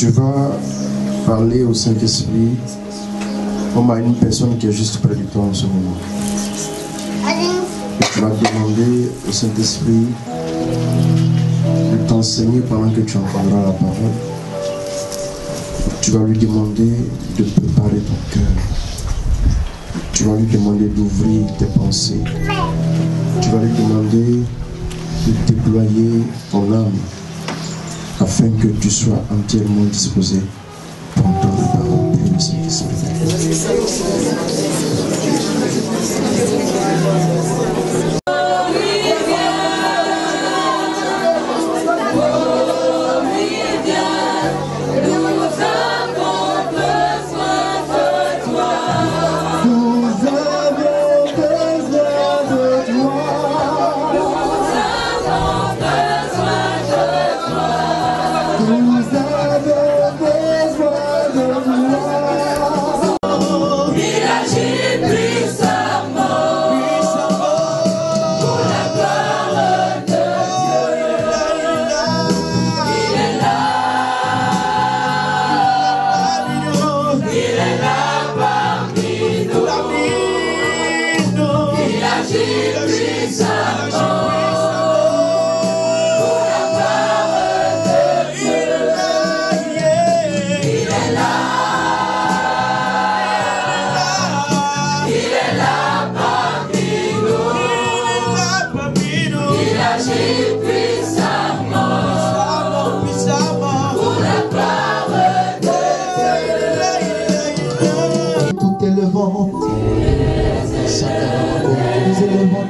Tu vas parler au Saint-Esprit comme à une personne qui est juste près de toi en ce moment. Et tu vas demander au Saint-Esprit de t'enseigner pendant que tu entendras la parole. Tu vas lui demander de préparer ton cœur. Tu vas lui demander d'ouvrir tes pensées. Tu vas lui demander de déployer ton âme afin que tu sois entièrement disposé pour entendre la parole de Saint-Esprit.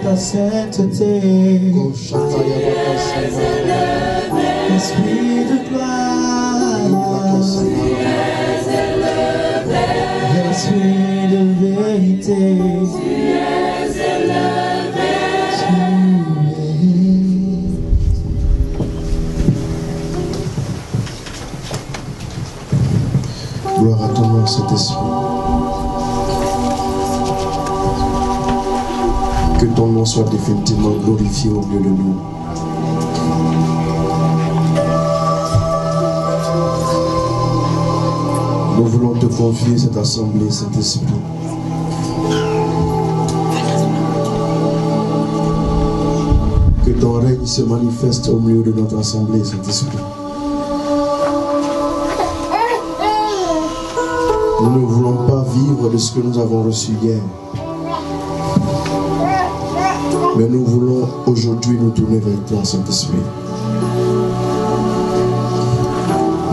Ta sainteté, Esprit de gloire, Esprit de vérité, Gloire à ton nom, Saint-Esprit. Que ton nom soit définitivement glorifié au milieu de nous. Nous voulons te confier cette assemblée, cet esprit. Que ton règne se manifeste au milieu de notre assemblée, cet esprit. Nous ne voulons pas vivre de ce que nous avons reçu hier. Mais nous voulons aujourd'hui nous tourner vers toi, Saint-Esprit.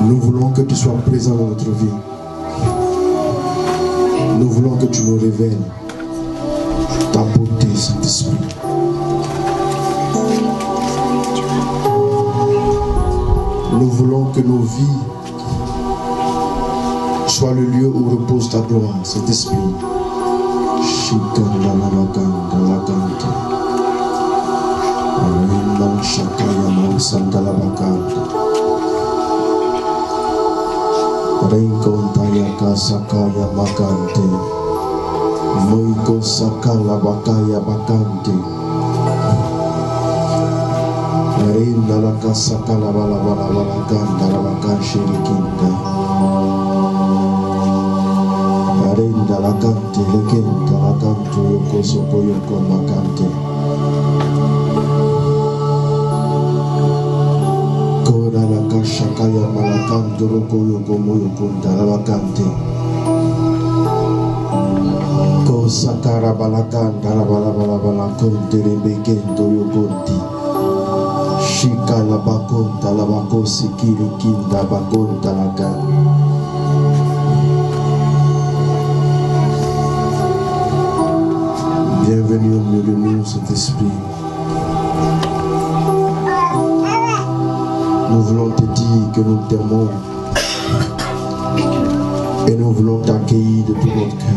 Nous voulons que tu sois présent dans notre vie. Nous voulons que tu nous révèles ta beauté, Saint-Esprit. Nous voulons que nos vies soient le lieu où repose ta gloire, Saint-Esprit. Shakaya Mansandala Bakanda Rinkontayaka Sakaya Bakante Moiko Sakala Bakaya Bakante Rindalaka Sakala Bala Bala Bala Ganda Rabakan Shirikinda Rindalakante Lekenta Lakanto Yoko Soko Yoko Makante Shakaya Malakanto Roko Yoko Moyoko Darabakante Ko Sakara Balakan Darabala Balakon Terebekento Yokonti Shika Labakon Talabako Sikiri Kinda Bakon Talakan. Bienvenue au milieu de nous, cet esprit. Nous voulons te dire que nous t'aimons et nous voulons t'accueillir de tout notre cœur.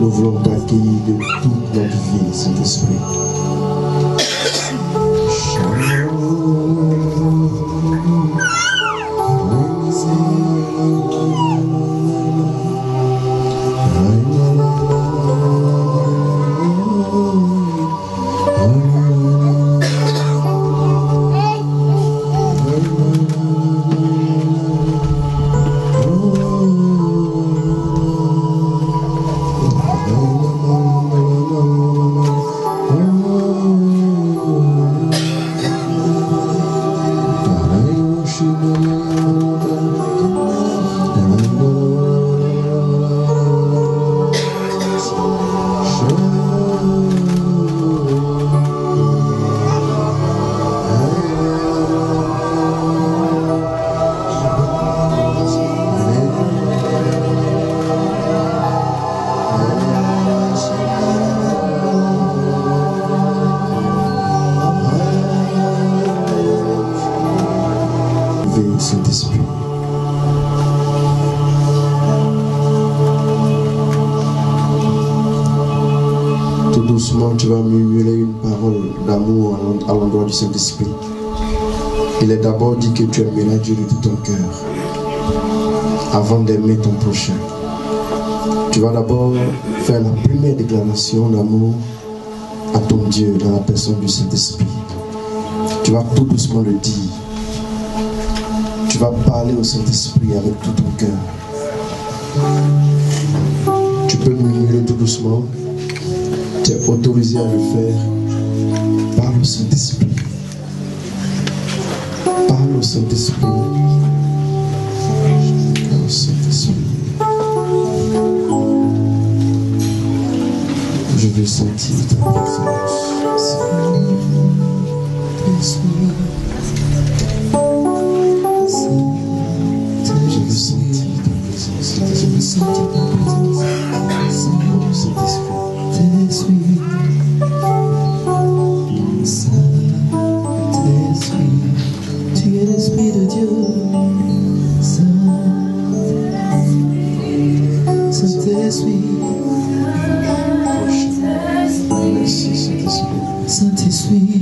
Nous voulons t'accueillir de toute notre vie, Saint-Esprit. Maintenant, tu vas murmurer une parole d'amour à l'endroit du Saint-Esprit. Il est d'abord dit que tu aimeras Dieu de tout ton cœur avant d'aimer ton prochain. Tu vas d'abord faire la première déclaration d'amour à ton Dieu dans la personne du Saint-Esprit. Tu vas tout doucement le dire. Tu vas parler au Saint-Esprit avec tout ton cœur. Tu peux murmurer tout doucement. Tu es autorisé à le faire. Parle au Saint-Esprit. Parle au Saint-Esprit. Parle au Saint-Esprit. Je veux sentir ta présence. Je veux sentir ta présence. Je veux sentir ta présence. Saint-Esprit. Saint-Esprit, tu es l'Esprit de Dieu. Saint-Esprit. Merci Saint-Esprit. Saint-Esprit.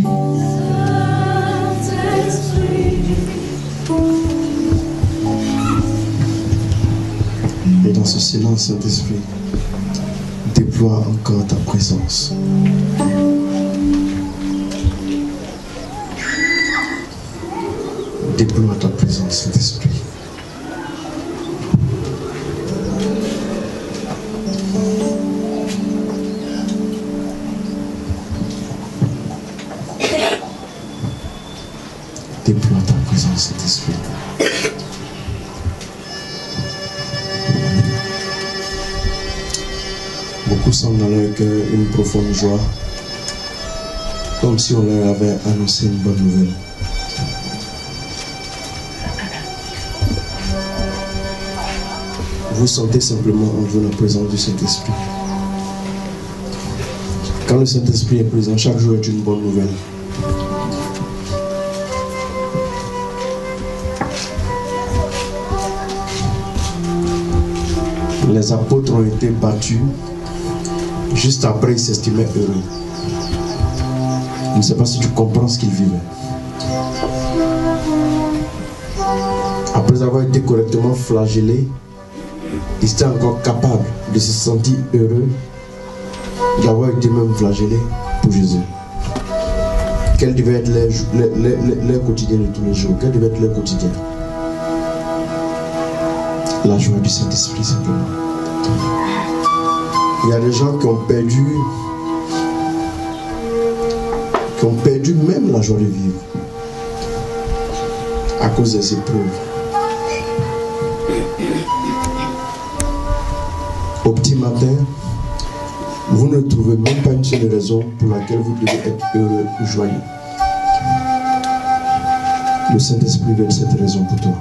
Et dans ce silence, Saint-Esprit, déploie encore ta présence. Déploie ta présence, Saint-Esprit. Déploie ta présence, Saint-Esprit. Beaucoup sentent dans leur cœur une profonde joie, comme si on leur avait annoncé une bonne nouvelle. Vous sentez simplement en vous la présence du Saint-Esprit. Quand le Saint-Esprit est présent, chaque jour est une bonne nouvelle. Les apôtres ont été battus. Juste après, ils s'estimaient heureux. Je ne sais pas si tu comprends ce qu'ils vivaient. Après avoir été correctement flagellés, ils étaient encore capables de se sentir heureux d'avoir été même flagellés pour Jésus. Quel devait être leur quotidien de tous les jours? Quel devait être leur quotidien? La joie du Saint-Esprit simplement. Il y a des gens qui ont perdu même la joie de vivre à cause des épreuves. Au petit matin, vous ne trouvez même pas une seule raison pour laquelle vous devez être heureux ou joyeux. Le Saint-Esprit veut cette raison pour toi.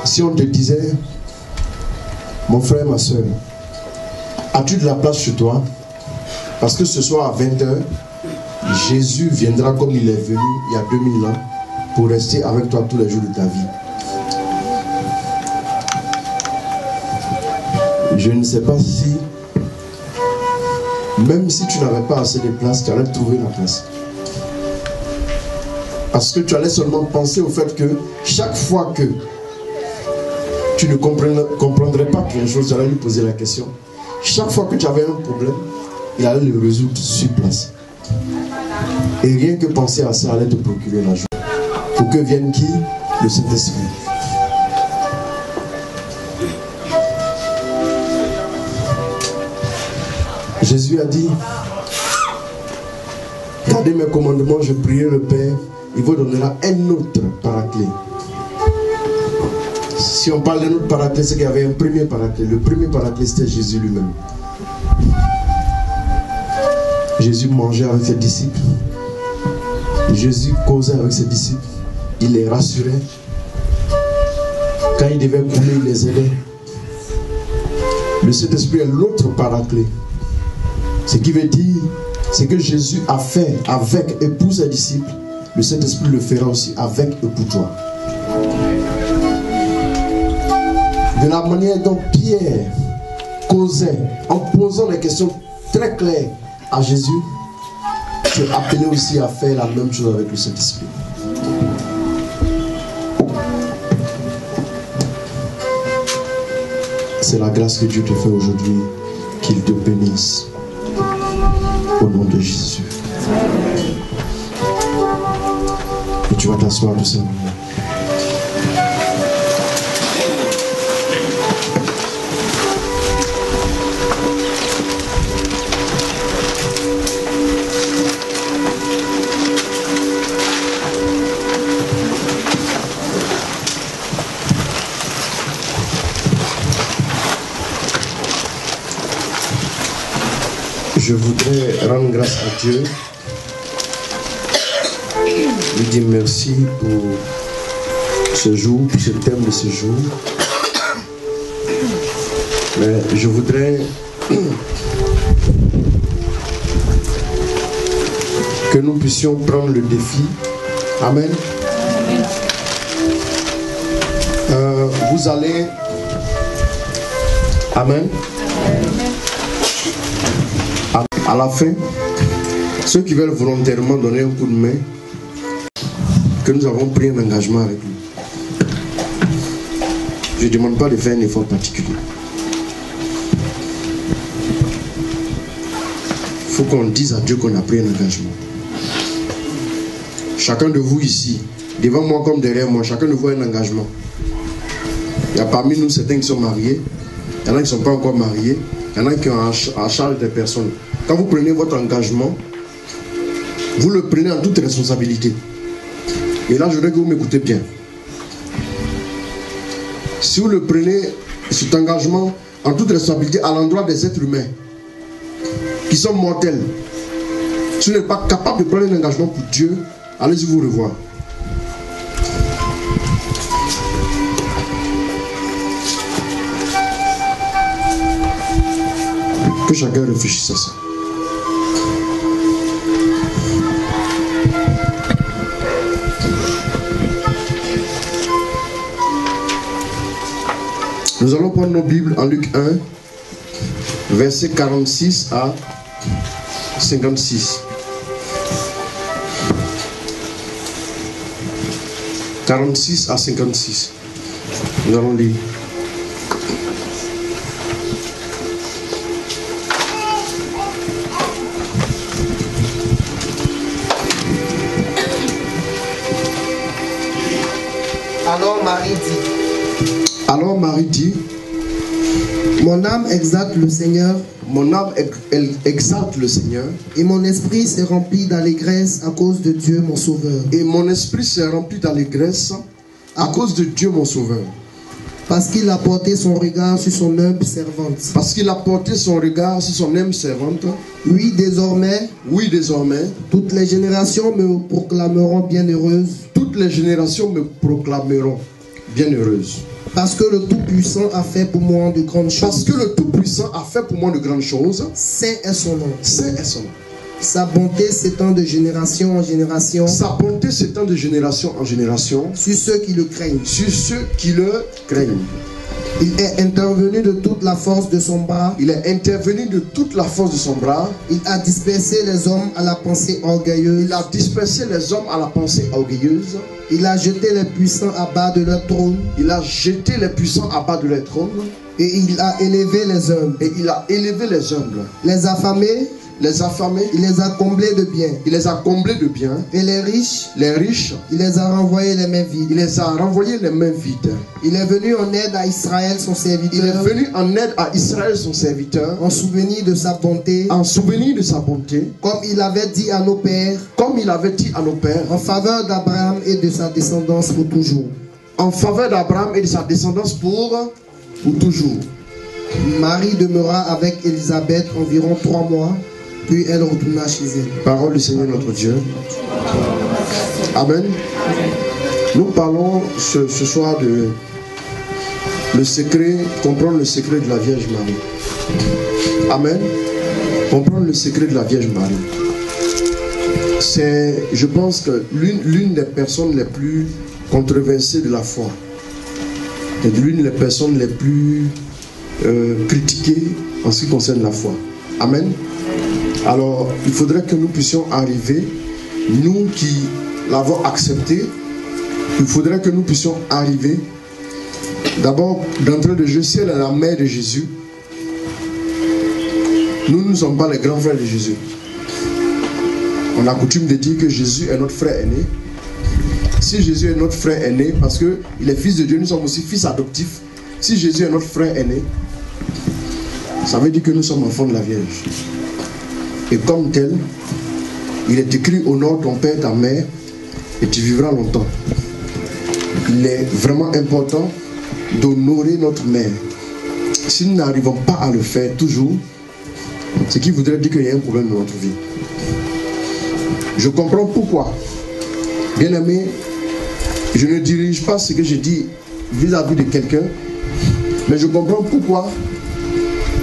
Si on te disait, mon frère, ma soeur, as-tu de la place chez toi? Parce que ce soir à 20h, Jésus viendra comme il est venu il y a 2000 ans pour rester avec toi tous les jours de ta vie. Je ne sais pas si, même si tu n'avais pas assez de place, tu allais trouver la place. Parce que tu allais seulement penser au fait que chaque fois que tu ne comprendrais pas quelque chose, tu allais lui poser la question. Chaque fois que tu avais un problème, il allait le résoudre sur place. Et rien que penser à ça allait te procurer la joie. Pour que vienne qui? Le Saint-Esprit. Jésus a dit, gardez mes commandements, je prierai le Père, il vous donnera un autre paraclet. Si on parle d'un autre paraclet, c'est qu'il y avait un premier paraclet. Le premier paraclet, c'était Jésus lui-même. Jésus mangeait avec ses disciples. Jésus causait avec ses disciples. Il les rassurait. Quand il devait couler, il les aidait. Le Saint-Esprit est l'autre paraclet. Ce qui veut dire, c'est que Jésus a fait avec et pour ses disciples. Le Saint-Esprit le fera aussi avec et pour toi. de la manière dont Pierre causait, en posant des questions très claires à Jésus, tu es appelé aussi à faire la même chose avec le Saint-Esprit. C'est la grâce que Dieu te fait aujourd'hui, qu'il te bénisse. Au nom de Jésus. Et tu vas t'asseoir tout simplement. Je voudrais rendre grâce à Dieu, lui dire merci pour ce jour, pour ce thème de ce jour. Mais je voudrais que nous puissions prendre le défi. Amen. Vous allez... Amen. À la fin, ceux qui veulent volontairement donner un coup de main, que nous avons pris un engagement avec lui. Je ne demande pas de faire un effort particulier. Il faut qu'on dise à Dieu qu'on a pris un engagement. Chacun de vous ici, devant moi comme derrière moi, chacun de vous a un engagement. Il y a parmi nous certains qui sont mariés, il y en a qui ne sont pas encore mariés, il y en a qui ont en charge des personnes. Quand vous prenez votre engagement, vous le prenez en toute responsabilité. Et là, je voudrais que vous m'écoutez bien. Si vous le prenez, cet engagement, en toute responsabilité à l'endroit des êtres humains qui sont mortels, si vous n'êtes pas capable de prendre un engagement pour Dieu, allez-y vous revoir. Que chacun réfléchisse à ça. Nous allons prendre nos Bibles en Luc 1, versets 46 à 56. 46 à 56. Nous allons lire. Alors Marie dit, mon âme exalte le Seigneur, mon âme exalte le Seigneur, et mon esprit s'est rempli d'allégresse à cause de Dieu mon Sauveur. Et mon esprit s'est rempli d'allégresse à cause de Dieu mon Sauveur. Parce qu'il a porté son regard sur son humble servante. Parce qu'il a porté son regard sur son humble servante. Oui, désormais, toutes les générations me proclameront bienheureuse. Toutes les générations me proclameront bienheureuse. Parce que le Tout-Puissant a fait pour moi de grandes choses. Parce que le Tout-Puissant a fait pour moi de grandes choses. Saint est son nom. Saint est son nom. Sa bonté s'étend de génération en génération. Sa bonté s'étend de génération en génération. Sur ceux qui le craignent. Sur ceux qui le craignent. Il est intervenu de toute la force de son bras. Il est intervenu de toute la force de son bras. Il a dispersé les hommes à la pensée orgueilleuse. Il a dispersé les hommes à la pensée orgueilleuse. Il a jeté les puissants à bas de leur trône. Il a jeté les puissants à bas de leur trône. Et il a élevé les humbles. Et il a élevé les humbles. Les affamés. Les affamés, il les a comblés de biens. Il les a comblés de biens. Et les riches, il les a renvoyés les mains vides. Il les a renvoyés les mains vides. Il est venu en aide à Israël son serviteur. Il est venu en aide à Israël son serviteur. En souvenir de sa bonté. En souvenir de sa bonté. Comme il avait dit à nos pères. Comme il avait dit à nos pères. En faveur d'Abraham et de sa descendance pour toujours. En faveur d'Abraham et de sa descendance pour toujours. Marie demeura avec Élisabeth environ 3 mois. Puis elle retourna chez elle. Parole du Seigneur notre Dieu. Amen. Nous parlons ce soir de le secret, comprendre le secret de la Vierge Marie. Amen. Comprendre le secret de la Vierge Marie. C'est, je pense que l'une des personnes les plus controversées de la foi. est l'une des personnes les plus critiquées en ce qui concerne la foi. Amen. Alors, il faudrait que nous puissions arriver, nous qui l'avons accepté, il faudrait que nous puissions arriver, d'abord, d'entrée de jeu, si elle est la mère de Jésus, nous ne sommes pas les grands frères de Jésus. On a coutume de dire que Jésus est notre frère aîné. Si Jésus est notre frère aîné, parce qu'il est fils de Dieu, nous sommes aussi fils adoptifs. Si Jésus est notre frère aîné, ça veut dire que nous sommes enfants de la Vierge. Et comme tel, il est écrit: honore ton père, ta mère, et tu vivras longtemps. Il est vraiment important d'honorer notre mère. Si nous n'arrivons pas à le faire toujours, ce qui voudrait dire qu'il y a un problème dans notre vie. Je comprends pourquoi. Bien aimé, je ne dirige pas ce que je dis vis-à-vis de quelqu'un, mais je comprends pourquoi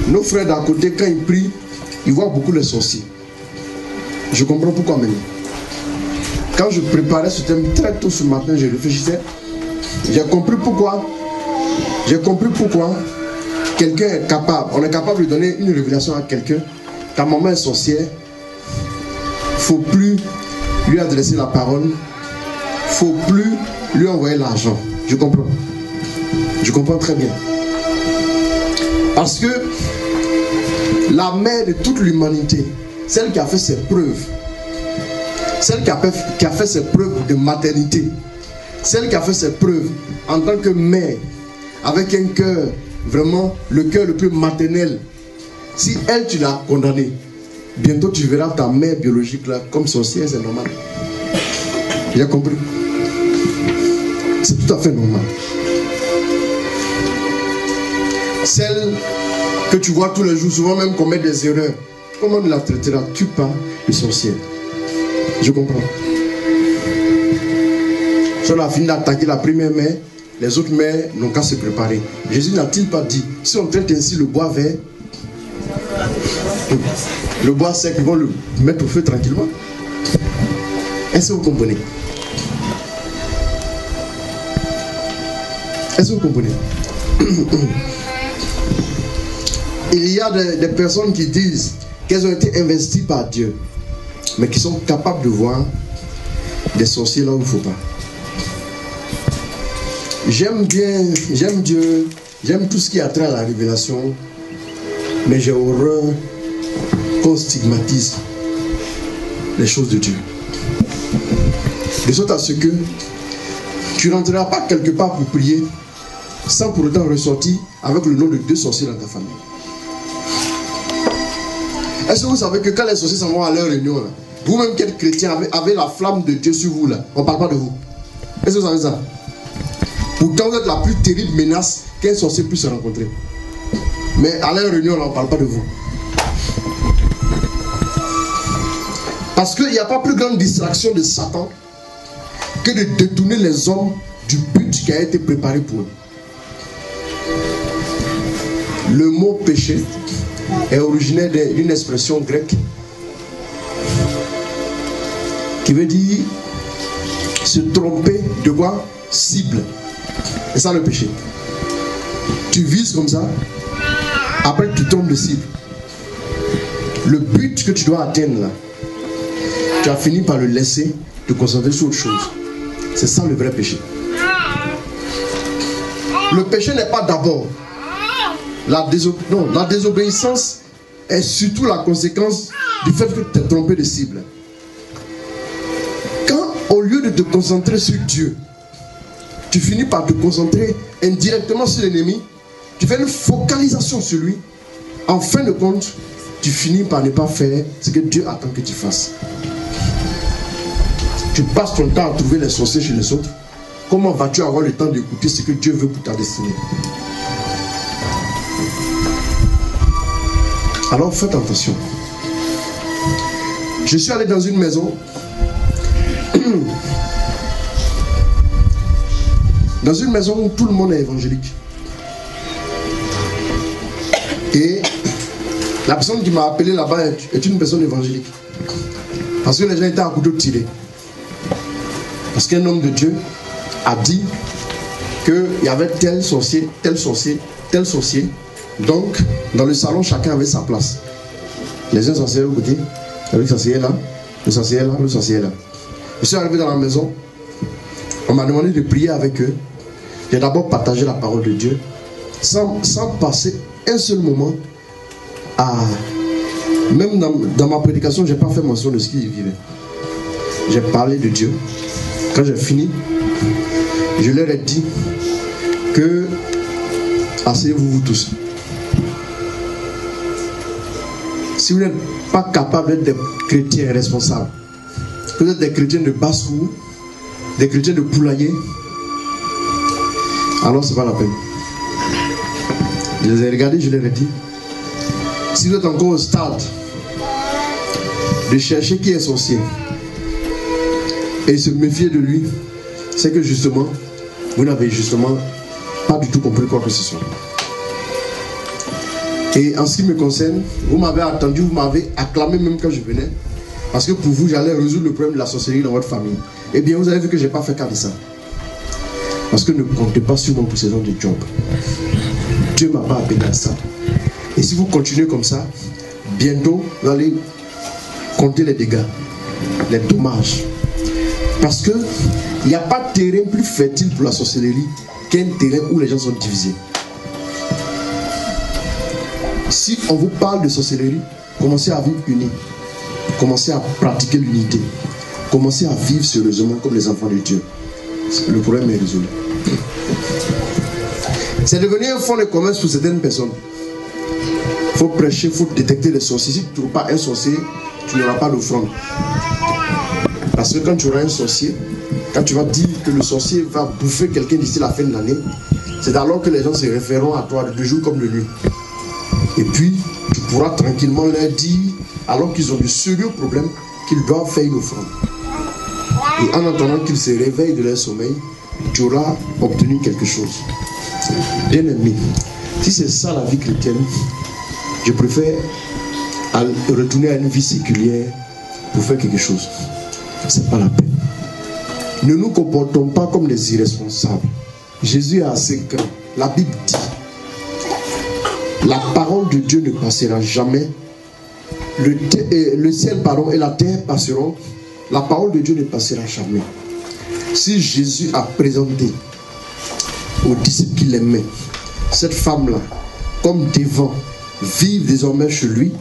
nos frères d'à côté, quand ils prient, ils voient beaucoup les sorciers. Je comprends pourquoi maintenant. Quand je préparais ce thème très tôt ce matin, je réfléchissais. J'ai compris pourquoi. J'ai compris pourquoi quelqu'un est capable. On est capable de donner une révélation à quelqu'un. Ta maman est sorcière. Il ne faut plus lui adresser la parole. Il ne faut plus lui envoyer l'argent. Je comprends. Je comprends très bien. Parce que la mère de toute l'humanité, celle qui a fait ses preuves, celle qui a fait ses preuves de maternité, celle qui a fait ses preuves en tant que mère, avec un cœur, vraiment le cœur le plus maternel, si elle tu l'as condamnée, bientôt tu verras ta mère biologique là comme sorcière, c'est normal. Tu as compris? C'est tout à fait normal. Celle que tu vois tous les jours, souvent même commettre des erreurs, comment la traiteras-tu pas de sorcière? Je comprends. Si on a fini d'attaquer la première mère, les autres mères n'ont qu'à se préparer. Jésus n'a-t-il pas dit, si on traite ainsi le bois vert, le bois sec, ils vont le mettre au feu tranquillement? Est-ce que vous comprenez? Est-ce que vous comprenez? Il y a des personnes qui disent qu'elles ont été investies par Dieu, mais qui sont capables de voir des sorciers là où il ne faut pas. J'aime Dieu, j'aime tout ce qui a trait à la révélation, mais j'ai horreur qu'on stigmatise les choses de Dieu. De sorte à ce que tu n'entreras pas quelque part pour prier sans pour autant ressortir avec le nom de 2 sorciers dans ta famille. Est-ce que vous savez que quand les sorciers s'en vont à leur réunion, vous-même qui êtes chrétien, avez la flamme de Dieu sur vous, là, on ne parle pas de vous? Est-ce que vous savez ça? Pourtant, vous êtes la plus terrible menace qu'un sorcier puisse se rencontrer. Mais à leur réunion, là, on ne parle pas de vous. Parce qu'il n'y a pas plus grande distraction de Satan que de détourner les hommes du but qui a été préparé pour eux. Le mot péché est originaire d'une expression grecque qui veut dire se tromper de quoi? Cible. C'est ça le péché. Tu vises comme ça, après tu tombes de cible. Le but que tu dois atteindre là, tu as fini par le laisser te concentrer sur autre chose. C'est ça le vrai péché. Le péché n'est pas d'abord la désobéissance est surtout la conséquence du fait que tu t'es trompé de cible. Quand au lieu de te concentrer sur Dieu, tu finis par te concentrer indirectement sur l'ennemi, tu fais une focalisation sur lui, en fin de compte, tu finis par ne pas faire ce que Dieu attend que tu fasses. Tu passes ton temps à trouver les sorciers chez les autres. Comment vas-tu avoir le temps d'écouter ce que Dieu veut pour ta destinée? Alors faites attention. Je suis allé dans une maison. Dans une maison où tout le monde est évangélique. Et la personne qui m'a appelé là-bas est une personne évangélique. Parce que les gens étaient à couteau tiré. Parce qu'un homme de Dieu a dit qu'il y avait tel sorcier, tel sorcier, tel sorcier. Donc, dans le salon, chacun avait sa place. Les uns sorciers au côté, le sorcier là, le sorcier là, le sorcier là. Je suis arrivé dans la maison, on m'a demandé de prier avec eux. J'ai d'abord partagé la parole de Dieu, sans passer un seul moment à... Même dans ma prédication, je n'ai pas fait mention de ce qu'ils vivaient. J'ai parlé de Dieu. Quand j'ai fini, je leur ai dit que asseyez-vous vous tous. Si vous n'êtes pas capable d'être des chrétiens responsables, vous êtes des chrétiens de basse-cour, des chrétiens de poulailler, alors c'est pas la peine. Je les ai regardés, je leur ai dit, si vous êtes encore au stade de chercher qui est sorcier et se méfier de lui, c'est que justement, vous n'avez justement pas du tout compris quoi que ce soit. Et en ce qui me concerne, vous m'avez attendu, vous m'avez acclamé même quand je venais, parce que pour vous, j'allais résoudre le problème de la sorcellerie dans votre famille. Eh bien, vous avez vu que je n'ai pas fait cas de ça. Parce que ne comptez pas sur moi pour ces gens de job. Dieu ne m'a pas appelé à ça. Et si vous continuez comme ça, bientôt, vous allez compter les dégâts, les dommages. Parce qu'il n'y a pas de terrain plus fertile pour la sorcellerie qu'un terrain où les gens sont divisés. Si on vous parle de sorcellerie, commencez à vivre unis. Commencez à pratiquer l'unité. Commencez à vivre sérieusement comme les enfants de Dieu. Le problème est résolu. C'est devenu un fonds de commerce pour certaines personnes. Il faut prêcher, il faut détecter les sorciers. Si tu ne trouves pas un sorcier, tu n'auras pas d'offrande. Parce que quand tu auras un sorcier, quand tu vas dire que le sorcier va bouffer quelqu'un d'ici la fin de l'année, c'est alors que les gens se référeront à toi de jour comme de nuit. Et puis, tu pourras tranquillement leur dire, alors qu'ils ont de sérieux problèmes, qu'ils doivent faire une offrande. Et en attendant qu'ils se réveillent de leur sommeil, tu auras obtenu quelque chose. Bien aimé, si c'est ça la vie chrétienne, je préfère retourner à une vie séculière pour faire quelque chose. C'est pas la peine. Ne nous comportons pas comme des irresponsables. Jésus est assez grand. La Bible dit, la parole de Dieu ne passera jamais. Le ciel, pardon, et la terre passeront. La parole de Dieu ne passera jamais. Si Jésus a présenté aux disciples qu'il aimait cette femme-là comme devant vivre désormais chez lui,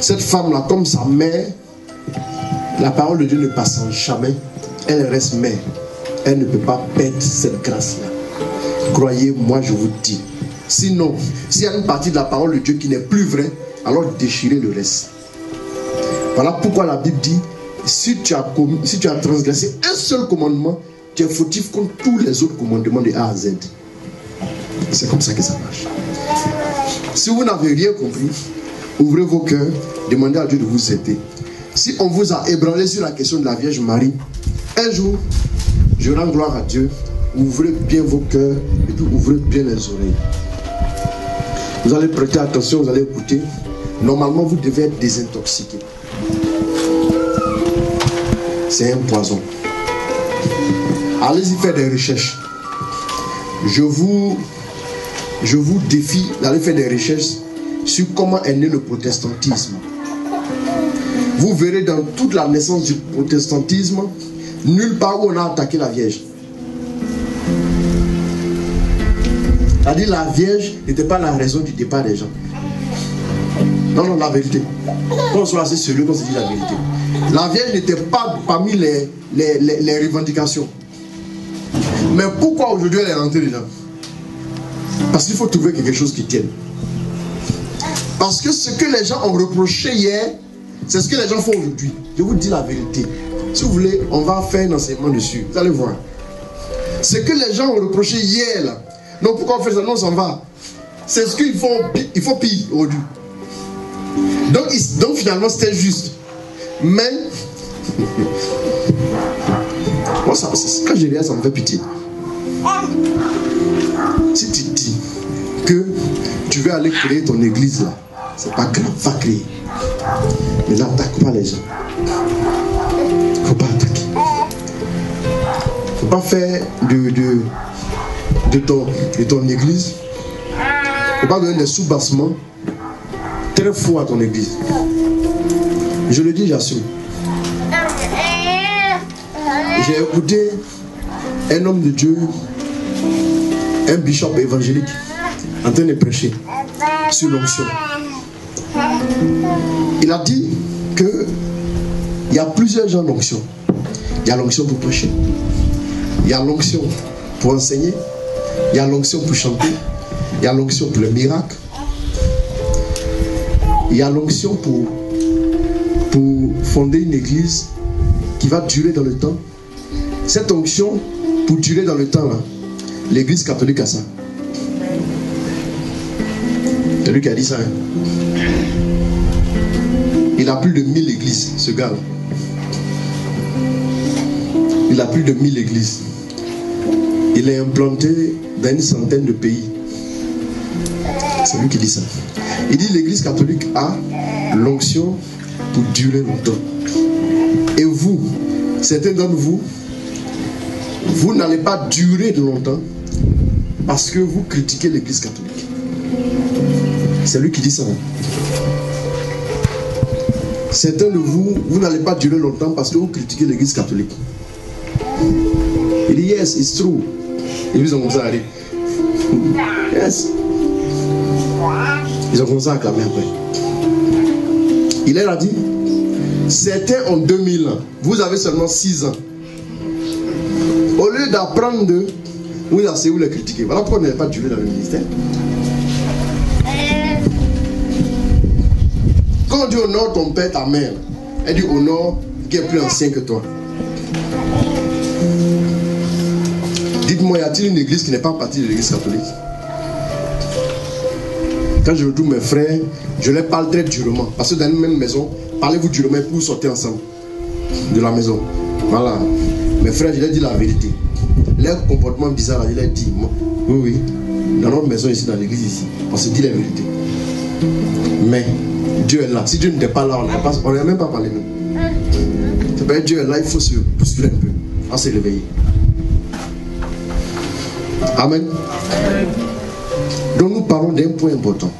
cette femme-là comme sa mère, la parole de Dieu ne passera jamais. Elle reste mère. Elle ne peut pas perdre cette grâce-là. Croyez-moi, je vous dis. Sinon, s'il y a une partie de la parole de Dieu qui n'est plus vraie, alors déchirez le reste. Voilà pourquoi la Bible dit, si tu as transgressé un seul commandement, tu es fautif contre tous les autres commandements de A à Z. C'est comme ça que ça marche. Si vous n'avez rien compris, ouvrez vos cœurs, demandez à Dieu de vous aider. Si on vous a ébranlé sur la question de la Vierge Marie, un jour, je rends gloire à Dieu, ouvrez bien vos cœurs et puis ouvrez bien les oreilles. Vous allez prêter attention, vous allez écouter. Normalement, vous devez être désintoxiqué. C'est un poison. Allez-y faire des recherches. Je vous défie d'aller faire des recherches sur comment est né le protestantisme. Vous verrez dans toute la naissance du protestantisme, nulle part où on a attaqué la Vierge. C'est-à-dire la Vierge n'était pas la raison du départ des gens. Non, non, la vérité. Qu'on soit assez sérieux, qu'on se dit la vérité. La Vierge n'était pas parmi les revendications. Mais pourquoi aujourd'hui elle est rentrée dedans? Parce qu'il faut trouver quelque chose qui tienne. Parce que ce que les gens ont reproché hier, c'est ce que les gens font aujourd'hui. Je vous dis la vérité. Si vous voulez, on va faire un enseignement dessus. Vous allez voir. Ce que les gens ont reproché hier, là. Non, pourquoi on fait ça? Non, on s'en va. C'est ce qu'il faut pire aujourd'hui. Donc finalement, c'était juste. Mais, moi, quand je regarde, ça me fait pitié. Si tu dis que tu veux aller créer ton église là, c'est pas grave, va créer. Mais n'attaque pas les gens. Faut pas attaquer. Faut pas faire de ton église, il ne faut pas donner des sous-bassements très faux à ton église. Je le dis, j'assume. J'ai écouté un homme de Dieu, un bishop évangélique, en train de prêcher sur l'onction. Il a dit que il y a plusieurs genres d'onction. Il y a l'onction pour prêcher, il y a l'onction pour enseigner, il y a l'onction pour chanter, il y a l'onction pour le miracle, il y a l'onction pour fonder une église qui va durer dans le temps. Cette onction pour durer dans le temps là, l'église catholique a ça. C'est lui qui a dit ça. Hein? Il a plus de 1000 églises, ce gars-là. Il a plus de 1000 églises. Il est implanté dans une centaine de pays. C'est lui qui dit ça. Il dit l'église catholique a l'onction pour durer longtemps. Et vous, certains d'entre vous, vous n'allez pas durer de longtemps parce que vous critiquez l'église catholique. C'est lui qui dit ça. Certains de vous, vous n'allez pas durer longtemps parce que vous critiquez l'église catholique. Il dit yes, it's true. Et ils ont commencé à aller. Yes. Ils ont commencé à acclamer après. Il a dit, certains ont 2000 ans. Vous avez seulement 6 ans. Au lieu d'apprendre de vous asseyez, vous les critiquez. Voilà pourquoi on n'avait pas duré dans le ministère. Quand on dit honore ton père, ta mère, elle dit honore qui est plus ancien que toi. Dites-moi, y a-t-il une église qui n'est pas partie de l'église catholique? Quand je retrouve mes frères, je les parle très durement. Parce que dans une même maison, parlez-vous durement pour sortir ensemble de la maison. Voilà. Mes frères, je leur dis la vérité. Leur comportement bizarre, je leur dis, oui, oui, dans notre maison ici, dans l'église ici, on se dit la vérité. Mais Dieu est là. Si Dieu n'était pas là, on n'a même pas parlé nous. C'est pas Dieu est là, il faut se bousculer un peu. On s'est réveillé. Amen. Donc nous parlons d'un point important.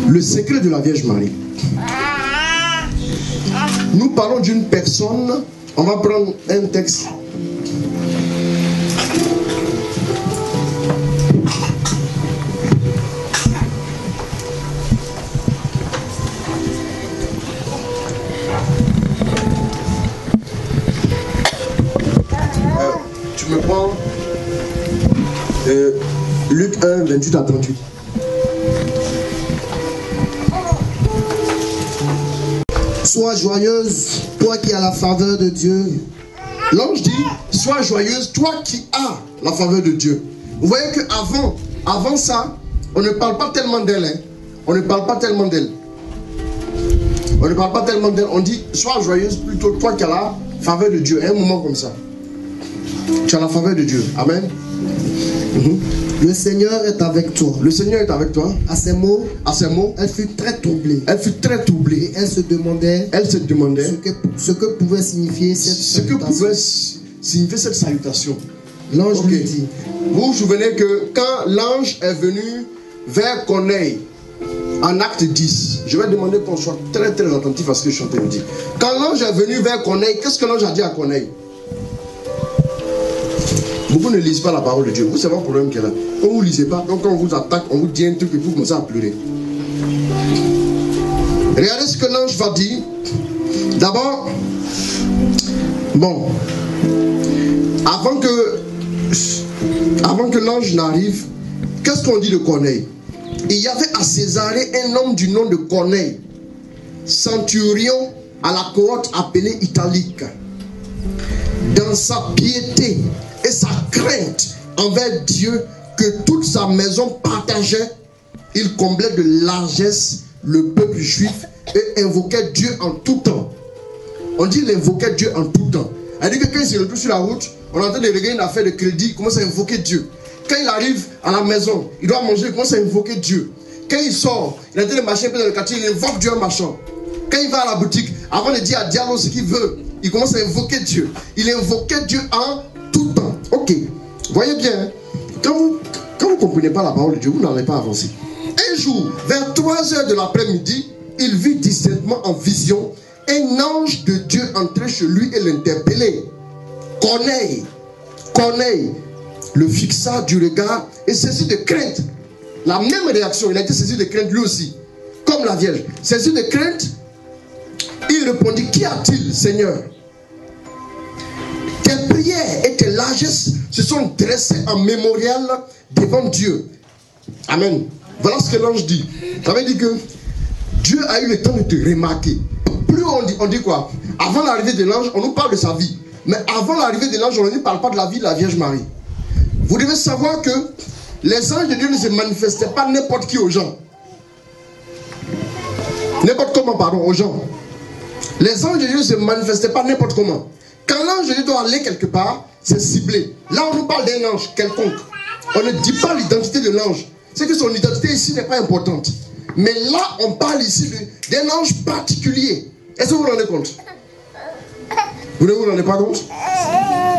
Le secret de la Vierge Marie. Nous parlons d'une personne. On va prendre un texte. Tu me prends Luc 1, 28 à 38. Sois joyeuse, toi qui as la faveur de Dieu. L'ange dit, sois joyeuse, toi qui as la faveur de Dieu. Vous voyez qu'avant ça, on ne parle pas tellement d'elle. Hein? On ne parle pas tellement d'elle. On ne parle pas tellement d'elle. On dit, sois joyeuse, plutôt toi qui as la faveur de Dieu. Un moment comme ça. Tu as la faveur de Dieu. Amen. Le Seigneur est avec toi. Le Seigneur est avec toi. À ces mots, elle fut très troublée. Elle fut très troublée. Et elle se demandait ce que pouvait signifier cette salutation. L'ange lui dit. Vous vous souvenez que quand l'ange est venu vers Corneille, en acte 10, je vais demander qu'on soit très très attentif à ce que je suis en train de dire. Quand l'ange est venu vers Corneille, qu'est-ce que l'ange a dit à Corneille? Beaucoup ne lisent pas la parole de Dieu. Vous savez le problème qu'il y a là. Quand vous ne lisez pas, donc quand on vous attaque, on vous dit un truc et vous commencez à pleurer. Regardez ce que l'ange va dire. D'abord, bon, avant que l'ange n'arrive, qu'est-ce qu'on dit de Corneille? Il y avait à Césarée un homme du nom de Corneille, centurion à la cohorte appelée Italique. Dans sa piété et sa crainte envers Dieu que toute sa maison partageait, il comblait de largesse le peuple juif et invoquait Dieu en tout temps. On dit qu'il invoquait Dieu en tout temps. Elle dit que quand il se retrouve sur la route, on entend de regarder une affaire de crédit, il commence à invoquer Dieu. Quand il arrive à la maison, il doit manger, il commence à invoquer Dieu. Quand il sort, il a dit de marcher un peu dans le quartier, il invoque Dieu en marchant. Quand il va à la boutique, avant de dire à Diallo ce qu'il veut, il commence à invoquer Dieu. Il invoquait Dieu en tout temps. Ok. Voyez bien, quand vous ne comprenez pas la parole de Dieu, vous n'allez pas avancer. Un jour, vers 3 h de l'après-midi, il vit distinctement en vision un ange de Dieu entrer chez lui et l'interpeller. Corneille le fixa du regard et saisi de crainte. La même réaction, il a été saisi de crainte lui aussi, comme la Vierge. Saisi de crainte, il répondit, qu'y a-t-il, Seigneur? Tes prières et tes largesses se sont dressées en mémorial devant Dieu. Amen. Voilà ce que l'ange dit. Ça veut dire que Dieu a eu le temps de te remarquer. Plus on dit quoi? Avant l'arrivée de l'ange, on nous parle de sa vie. Mais avant l'arrivée de l'ange, on ne parle pas de la vie de la Vierge Marie. Vous devez savoir que les anges de Dieu ne se manifestaient pas n'importe qui aux gens. N'importe comment, pardon, aux gens. Les anges de Dieu ne se manifestaient pas n'importe comment. Quand l'ange de Dieu doit aller quelque part, c'est ciblé. Là, on nous parle d'un ange quelconque. On ne dit pas l'identité de l'ange. C'est que son identité ici n'est pas importante. Mais là, on parle ici d'un ange particulier. Est-ce que vous vous rendez compte? Vous ne vous rendez pas compte?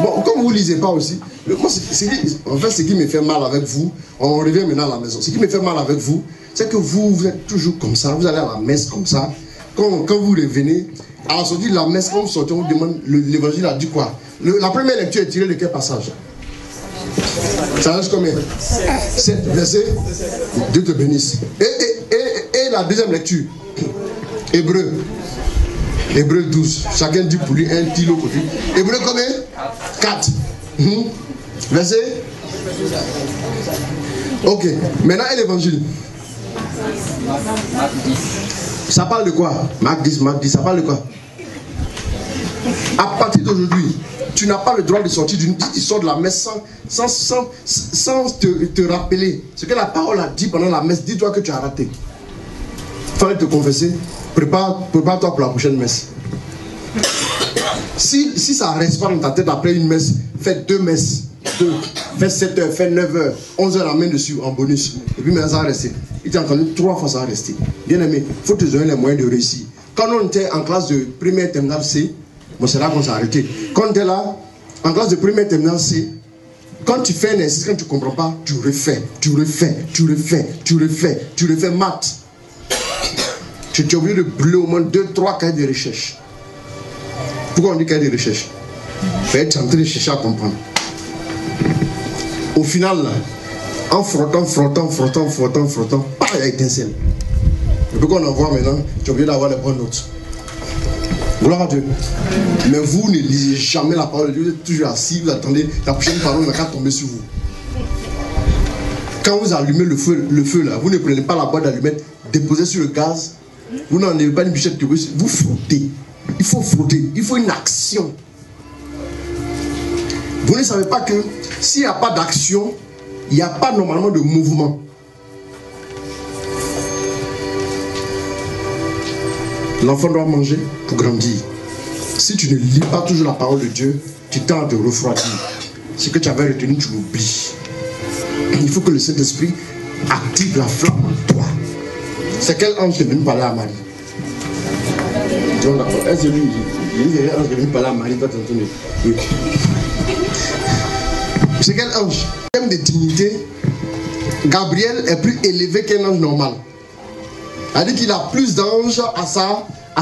Bon, comme vous ne lisez pas aussi, en fait, ce qui me fait mal avec vous, on revient maintenant à la maison. Ce qui me fait mal avec vous, c'est que vous êtes toujours comme ça. Vous allez à la messe comme ça. Quand vous revenez, à la sortie de la messe, quand vous sortez, on vous demande, l'évangile a dit quoi? La première lecture est tirée de quel passage? Ça reste combien? 7 versets. Dieu te bénisse. Et la deuxième lecture, Hébreu 12. Chacun dit pour lui un petit autre côté. Hébreu combien? 4. Verset. Ok. Maintenant, et l'évangile. Ça parle de quoi? Marc 10, ça parle de quoi? À partir d'aujourd'hui, tu n'as pas le droit de sortir d'une petite histoire de la messe sans te rappeler ce que la parole a dit pendant la messe. Dis-toi que tu as raté. Il fallait te confesser. Prépare-toi pour la prochaine messe. Si ça ne reste pas dans ta tête après une messe, fais 2 messes. Fais 7 h, fais 9 h, 11 h la main dessus en bonus. Et puis maintenant ça va rester. Il t'a entendu 3 fois, ça va rester. Bien aimé, il faut te donner les moyens de réussir. Quand on était en classe de première terminale C, bon, c'est là qu'on s'est arrêté. Quand tu es là, en classe de première terminale C, quand tu fais un exercice, quand tu ne comprends pas, tu refais maths. Tu es obligé de brûler au moins 2-3 cahiers de recherche. Pourquoi on dit cahiers de recherche? Il faut être en train de chercher à comprendre. Au final, là, en frottant, il y a étincelle. Et puis qu'on en voit maintenant, tu es obligé d'avoir les bonnes notes. Gloire à Dieu. Mais vous ne lisez jamais la parole de Dieu, vous êtes toujours assis, vous attendez, la prochaine parole ne va pas tomber sur vous. Quand vous allumez le feu là, vous ne prenez pas la boîte d'allumettes, déposez sur le gaz, vous n'en avez pas une bichette, vous frottez. Il faut frotter, il faut une action. Vous ne savez pas que s'il n'y a pas d'action, il n'y a pas normalement de mouvement. L'enfant doit manger pour grandir. Si tu ne lis pas toujours la parole de Dieu, tu tends à te refroidir. Ce que tu avais retenu, tu l'oublies. Il faut que le Saint-Esprit active la flamme en toi. C'est quel ange est venu parler à Marie? Est-ce que lui, il est venu parler à Marie, toi tu entends? Oui. C'est quel ange? En termes de dignité, Gabriel est plus élevé qu'un ange normal. C'est-à-dire qu'il a plus d'anges à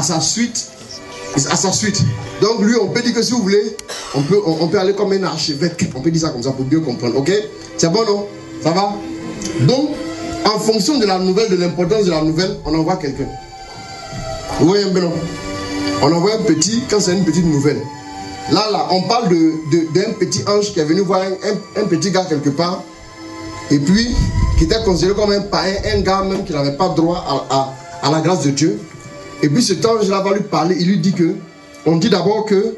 sa suite. Donc lui, on peut dire que si vous voulez, on peut aller comme un archevêque. On peut dire ça comme ça pour bien comprendre. Ok? C'est bon, non? Ça va? Donc, en fonction de la nouvelle, de l'importance de la nouvelle, on envoie quelqu'un. Vous voyez un peu, non? On envoie un petit quand c'est une petite nouvelle. Là, on parle d'un petit ange qui est venu voir un petit gars quelque part. Et puis, qui était considéré comme un païen, un gars même qui n'avait pas droit à la grâce de Dieu. Et puis cet ange-là va lui parler, il lui dit que, on dit d'abord que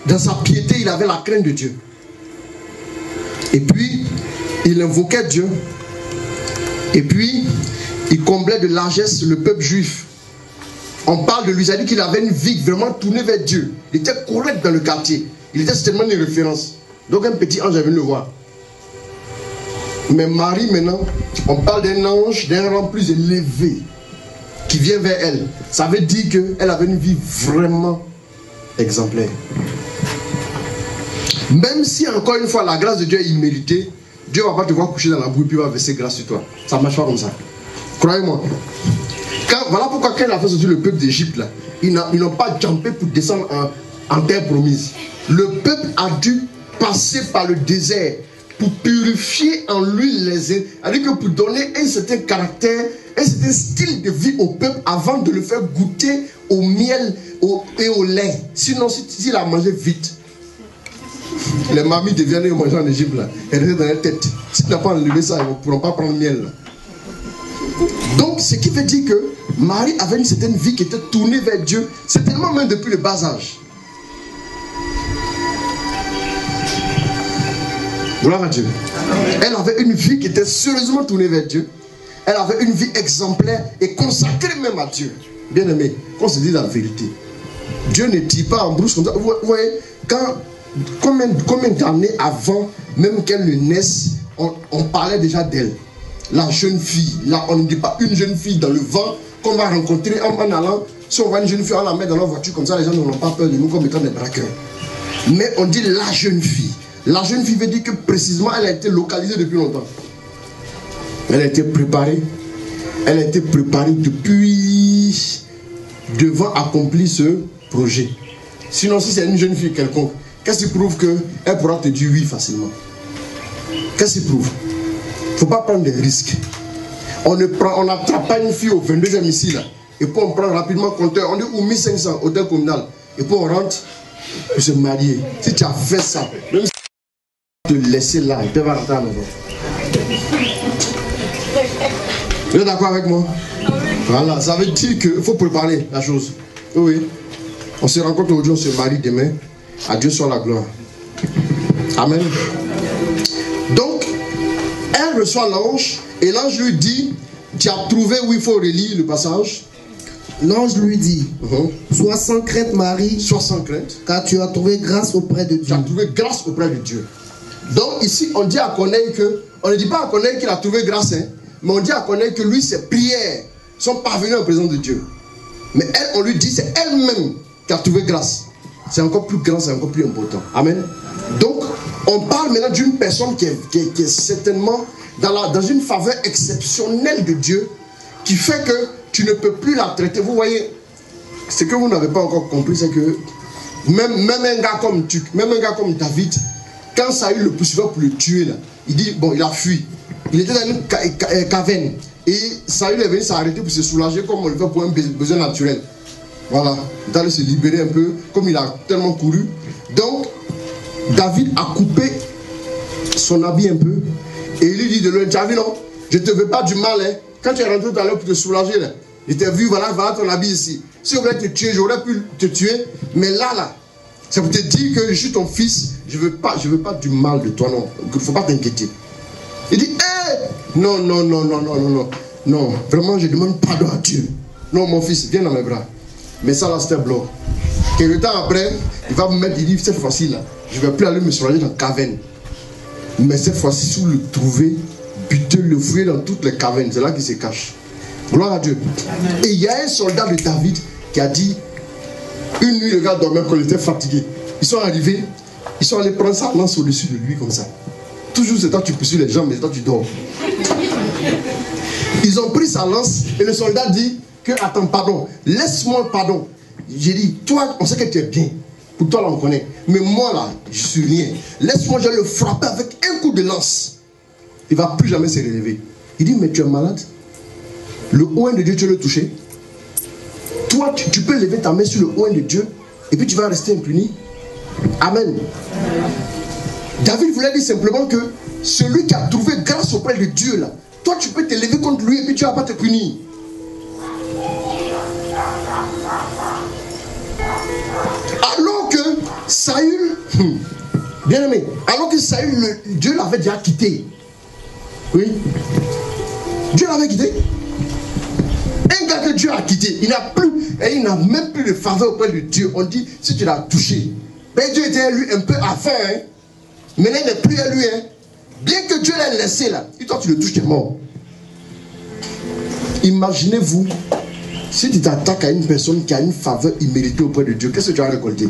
dans sa piété, il avait la crainte de Dieu. Et puis, il invoquait Dieu. Et puis, il comblait de largesse le peuple juif. On parle de lui, ça dit qu'il avait une vie vraiment tournée vers Dieu. Il était correct dans le quartier. Il était certainement une référence. Donc un petit ange est venu le voir. Mais Marie, maintenant, on parle d'un ange d'un rang plus élevé qui vient vers elle. Ça veut dire qu'elle avait une vie vraiment exemplaire. Même si encore une fois la grâce de Dieu est imméritée, Dieu ne va pas te voir coucher dans la boue puis il va verser grâce sur toi. Ça ne marche pas comme ça. Croyez-moi. Voilà pourquoi quand il a fait sortir le peuple d'Égypte, là, ils n'ont pas jumpé pour descendre en terre promise. Le peuple a dû passer par le désert pour purifier en lui les... C'est-à-dire que pour donner un certain caractère, un certain style de vie au peuple avant de le faire goûter au miel et au lait. Sinon, s'il a mangé vite, les mamies de viande manger en Égypte, là, elles restent dans la tête. Si tu n'as pas enlevé ça, ils ne pourront pas prendre le miel. Là. Donc, ce qui veut dire que Marie avait une certaine vie qui était tournée vers Dieu, certainement même depuis le bas âge. Gloire à Dieu. Elle avait une vie qui était sérieusement tournée vers Dieu. Elle avait une vie exemplaire et consacrée même à Dieu. Bien aimé, qu'on se dise la vérité. Dieu ne tire pas en brousse comme ça. Vous voyez, combien d'années avant même qu'elle ne naisse, on parlait déjà d'elle. La jeune fille. Là, on ne dit pas une jeune fille dans le vent qu'on va rencontrer en allant. Si on voit une jeune fille, on la met dans la voiture comme ça, les gens n'ont pas peur de nous comme étant des braqueurs. Mais on dit la jeune fille. La jeune fille veut dire que précisément elle a été localisée depuis longtemps. Elle a été préparée. Elle a été préparée depuis devant accomplir ce projet. Sinon, si c'est une jeune fille quelconque, qu'est-ce qui prouve qu'elle pourra te dire oui facilement? Qu'est-ce qui prouve? Il ne faut pas prendre des risques. On n'attrape pas une fille au 22e ici là. Et puis on prend rapidement compteur. On dit ou 1500 hôtel communal. Et puis on rentre pour se marier. Si tu as fait ça, même si tu te laisser là, il peut pas rentrer à la maison. Vous êtes d'accord avec moi? Voilà, ça veut dire qu'il faut préparer la chose. Oui. On se rencontre aujourd'hui, on se marie demain. À Dieu soit la gloire. Amen. Donc, elle reçoit l'ange et l'ange lui dit, tu as trouvé où il faut relire le passage. L'ange lui dit, sois sans crainte Marie, sois sans crainte, car tu as trouvé grâce auprès de Dieu. Tu as trouvé grâce auprès de Dieu. Donc ici, on dit à Corneille que, on ne dit pas à Corneille qu'il a trouvé grâce, hein, mais on dit à Corneille que lui, ses prières sont parvenues en présence de Dieu. Mais elle, on lui dit, c'est elle-même qui a trouvé grâce. C'est encore plus grand, c'est encore plus important. Amen. Donc, on parle maintenant d'une personne qui est certainement dans une faveur exceptionnelle de Dieu, qui fait que tu ne peux plus la traiter. Vous voyez, ce que vous n'avez pas encore compris, c'est que même un gars comme David, quand Saül le poursuivait pour le tuer, là, il dit, bon, il a fui. Il était dans une caverne. Et Saül est venu s'arrêter pour se soulager comme on le fait pour un besoin naturel. Voilà, il allait se libérer un peu, comme il a tellement couru. Donc, David a coupé son habit un peu. Et il lui dit de l'autre, tu as vu non, je ne te veux pas du mal, hein. Quand tu es rentré tout à l'heure pour te soulager, là, je t'ai vu, voilà ton habit ici. Si on voulait te tuer, j'aurais pu te tuer. Mais là, c'est pour te dire que je suis ton fils, je veux pas du mal de toi, non. Il ne faut pas t'inquiéter. Il dit, hé, non, vraiment, je demande pardon à Dieu. Non, mon fils, viens dans mes bras. Mais ça, là, c'était bloc. Quelques temps après, il va me mettre, il dit, cette fois-ci, là, je ne vais plus aller me soulager dans la caverne. Mais cette fois-ci, si vous le trouvez, buter le fouiller dans toutes les cavernes, c'est là qu'il se cache. Gloire à Dieu. Amen. Et il y a un soldat de David qui a dit, une nuit, le gars dormait quand il était fatigué. Ils sont arrivés, ils sont allés prendre sa lance au-dessus de lui comme ça. Toujours c'est toi tu poursuis les gens, mais c'est toi tu dors. Ils ont pris sa lance et le soldat dit que, attends, pardon, laisse-moi pardon. J'ai dit, toi, on sait que tu es bien. Pour toi, là, on connaît. Mais moi, là, je suis rien. Laisse-moi, je vais le frapper avec un coup de lance. Il ne va plus jamais se relever. Il dit, mais tu es malade. Le oint de Dieu, tu veux le toucher. Toi, tu peux lever ta main sur le oint de Dieu et puis tu vas rester impuni. Amen. David voulait dire simplement que celui qui a trouvé grâce auprès de Dieu, là, toi, tu peux te lever contre lui et puis tu ne vas pas te punir. Alors que Saül, bien aimé, alors que Saül, Dieu l'avait déjà quitté. Oui. Dieu l'avait quitté. Un gars que Dieu a quitté, il n'a même plus de faveur auprès de Dieu. On dit, si tu l'as touché, ben Dieu était à lui un peu avant, hein. Maintenant il n'est plus à lui, hein. Bien que Dieu l'ait laissé là, et toi tu le touches, tu es mort. Imaginez-vous, si tu t'attaques à une personne qui a une faveur imméritée auprès de Dieu, qu'est-ce que tu vas récolter?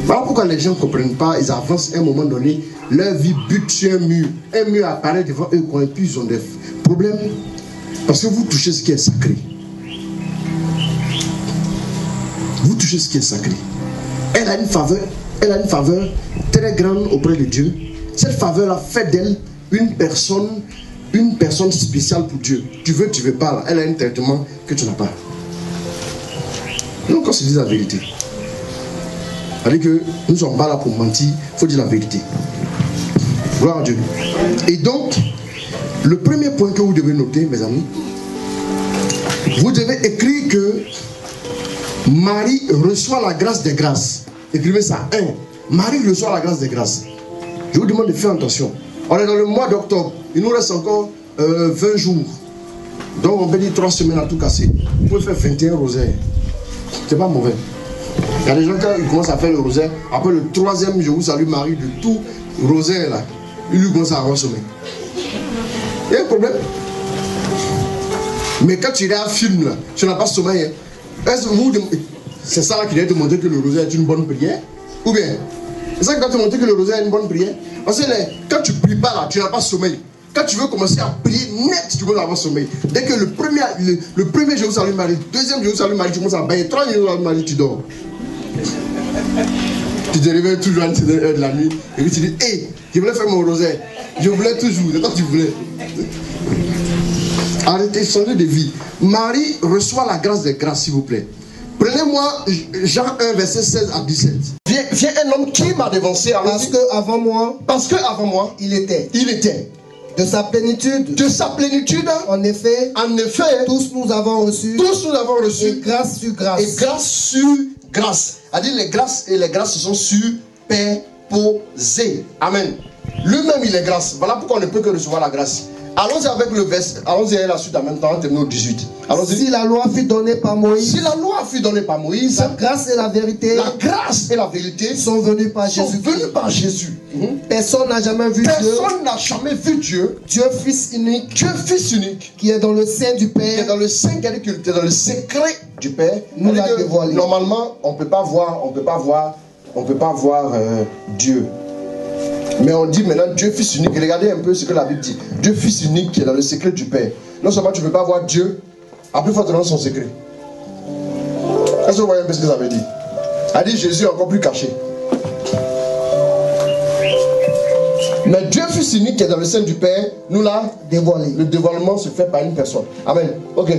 Voilà pourquoi les gens ne comprennent pas, ils avancent à un moment donné, leur vie bute sur un mur apparaît devant eux, et puis ils ont des problèmes. Parce que vous touchez ce qui est sacré. Vous touchez ce qui est sacré. Elle a une faveur très grande auprès de Dieu. Cette faveur-là fait d'elle une personne spéciale pour Dieu. Tu veux pas, là. Elle a un traitement que tu n'as pas. Donc on se dit la vérité. C'est-à-dire que nous ne sommes pas là pour mentir, il faut dire la vérité. Gloire à Dieu. Et donc, le premier point que vous devez noter, mes amis, vous devez écrire que Marie reçoit la grâce des grâces. Écrivez ça. 1. Marie reçoit la grâce des grâces. Je vous demande de faire attention. On est dans le mois d'octobre. Il nous reste encore 20 jours. Donc on peut dire 3 semaines à tout casser. Vous pouvez faire 21 rosaires. C'est pas mauvais. Il y a des gens quand ils commencent à faire le rosaire, après le 3e, je vous salue Marie, de tout rosaire là, ils lui commencent à avoir sommeil. Il y a un problème. Mais quand tu regardes un film là, tu n'as pas sommeil. Hein. C'est ça qui doit te montrer que le rosaire est une bonne prière? Ou bien, c'est ça qui doit te montrer que le rosaire est une bonne prière? Parce que quand tu ne pries pas là, tu n'as pas sommeil. Quand tu veux commencer à prier net, tu commences à avoir sommeil. Dès que le premier je vous salue Marie, le deuxième je vous salue Marie, tu commences à bailler, 3 je vous salue Marie, tu dors. Tu te réveilles toujours à une certaine heure de la nuit et puis tu dis, hé, je voulais faire mon rosaire. Je voulais toujours, c'est toi que tu voulais. Arrêtez, changez de vie. Marie reçoit la grâce des grâces, s'il vous plaît. Prenez-moi Jean 1, verset 16 à 17. Viens un homme qui m'a dévancé. Parce que avant moi, il était. De sa plénitude. En effet, tous nous avons reçu. Et grâce sur grâce. C'est-à-dire les grâces se sont superposées. Amen. Lui-même il est grâce. Voilà pourquoi on ne peut que recevoir la grâce. Allons-y avec le verset. Allons-y avec la suite en même temps. On termine au 18. Si la loi fut donnée par Moïse. La grâce et la vérité. Sont venues par Jésus. Personne n'a jamais vu Dieu. Dieu Fils unique. Qui est dans le sein du Père. Dans le secret du Père. Nous l'a dévoilé. Normalement, on ne peut pas voir Dieu. Mais on dit maintenant Dieu Fils unique. Regardez un peu ce que la Bible dit. Dieu Fils unique qui est dans le secret du Père. Non seulement tu ne peux pas voir Dieu, après il faut te rendre son secret. Est-ce que vous voyez un peu ce que ça veut dire? Elle dit Jésus est encore plus caché. Mais Dieu Fils unique qui est dans le sein du Père nous l'a dévoilé. Le dévoilement se fait par une personne. Amen. Ok.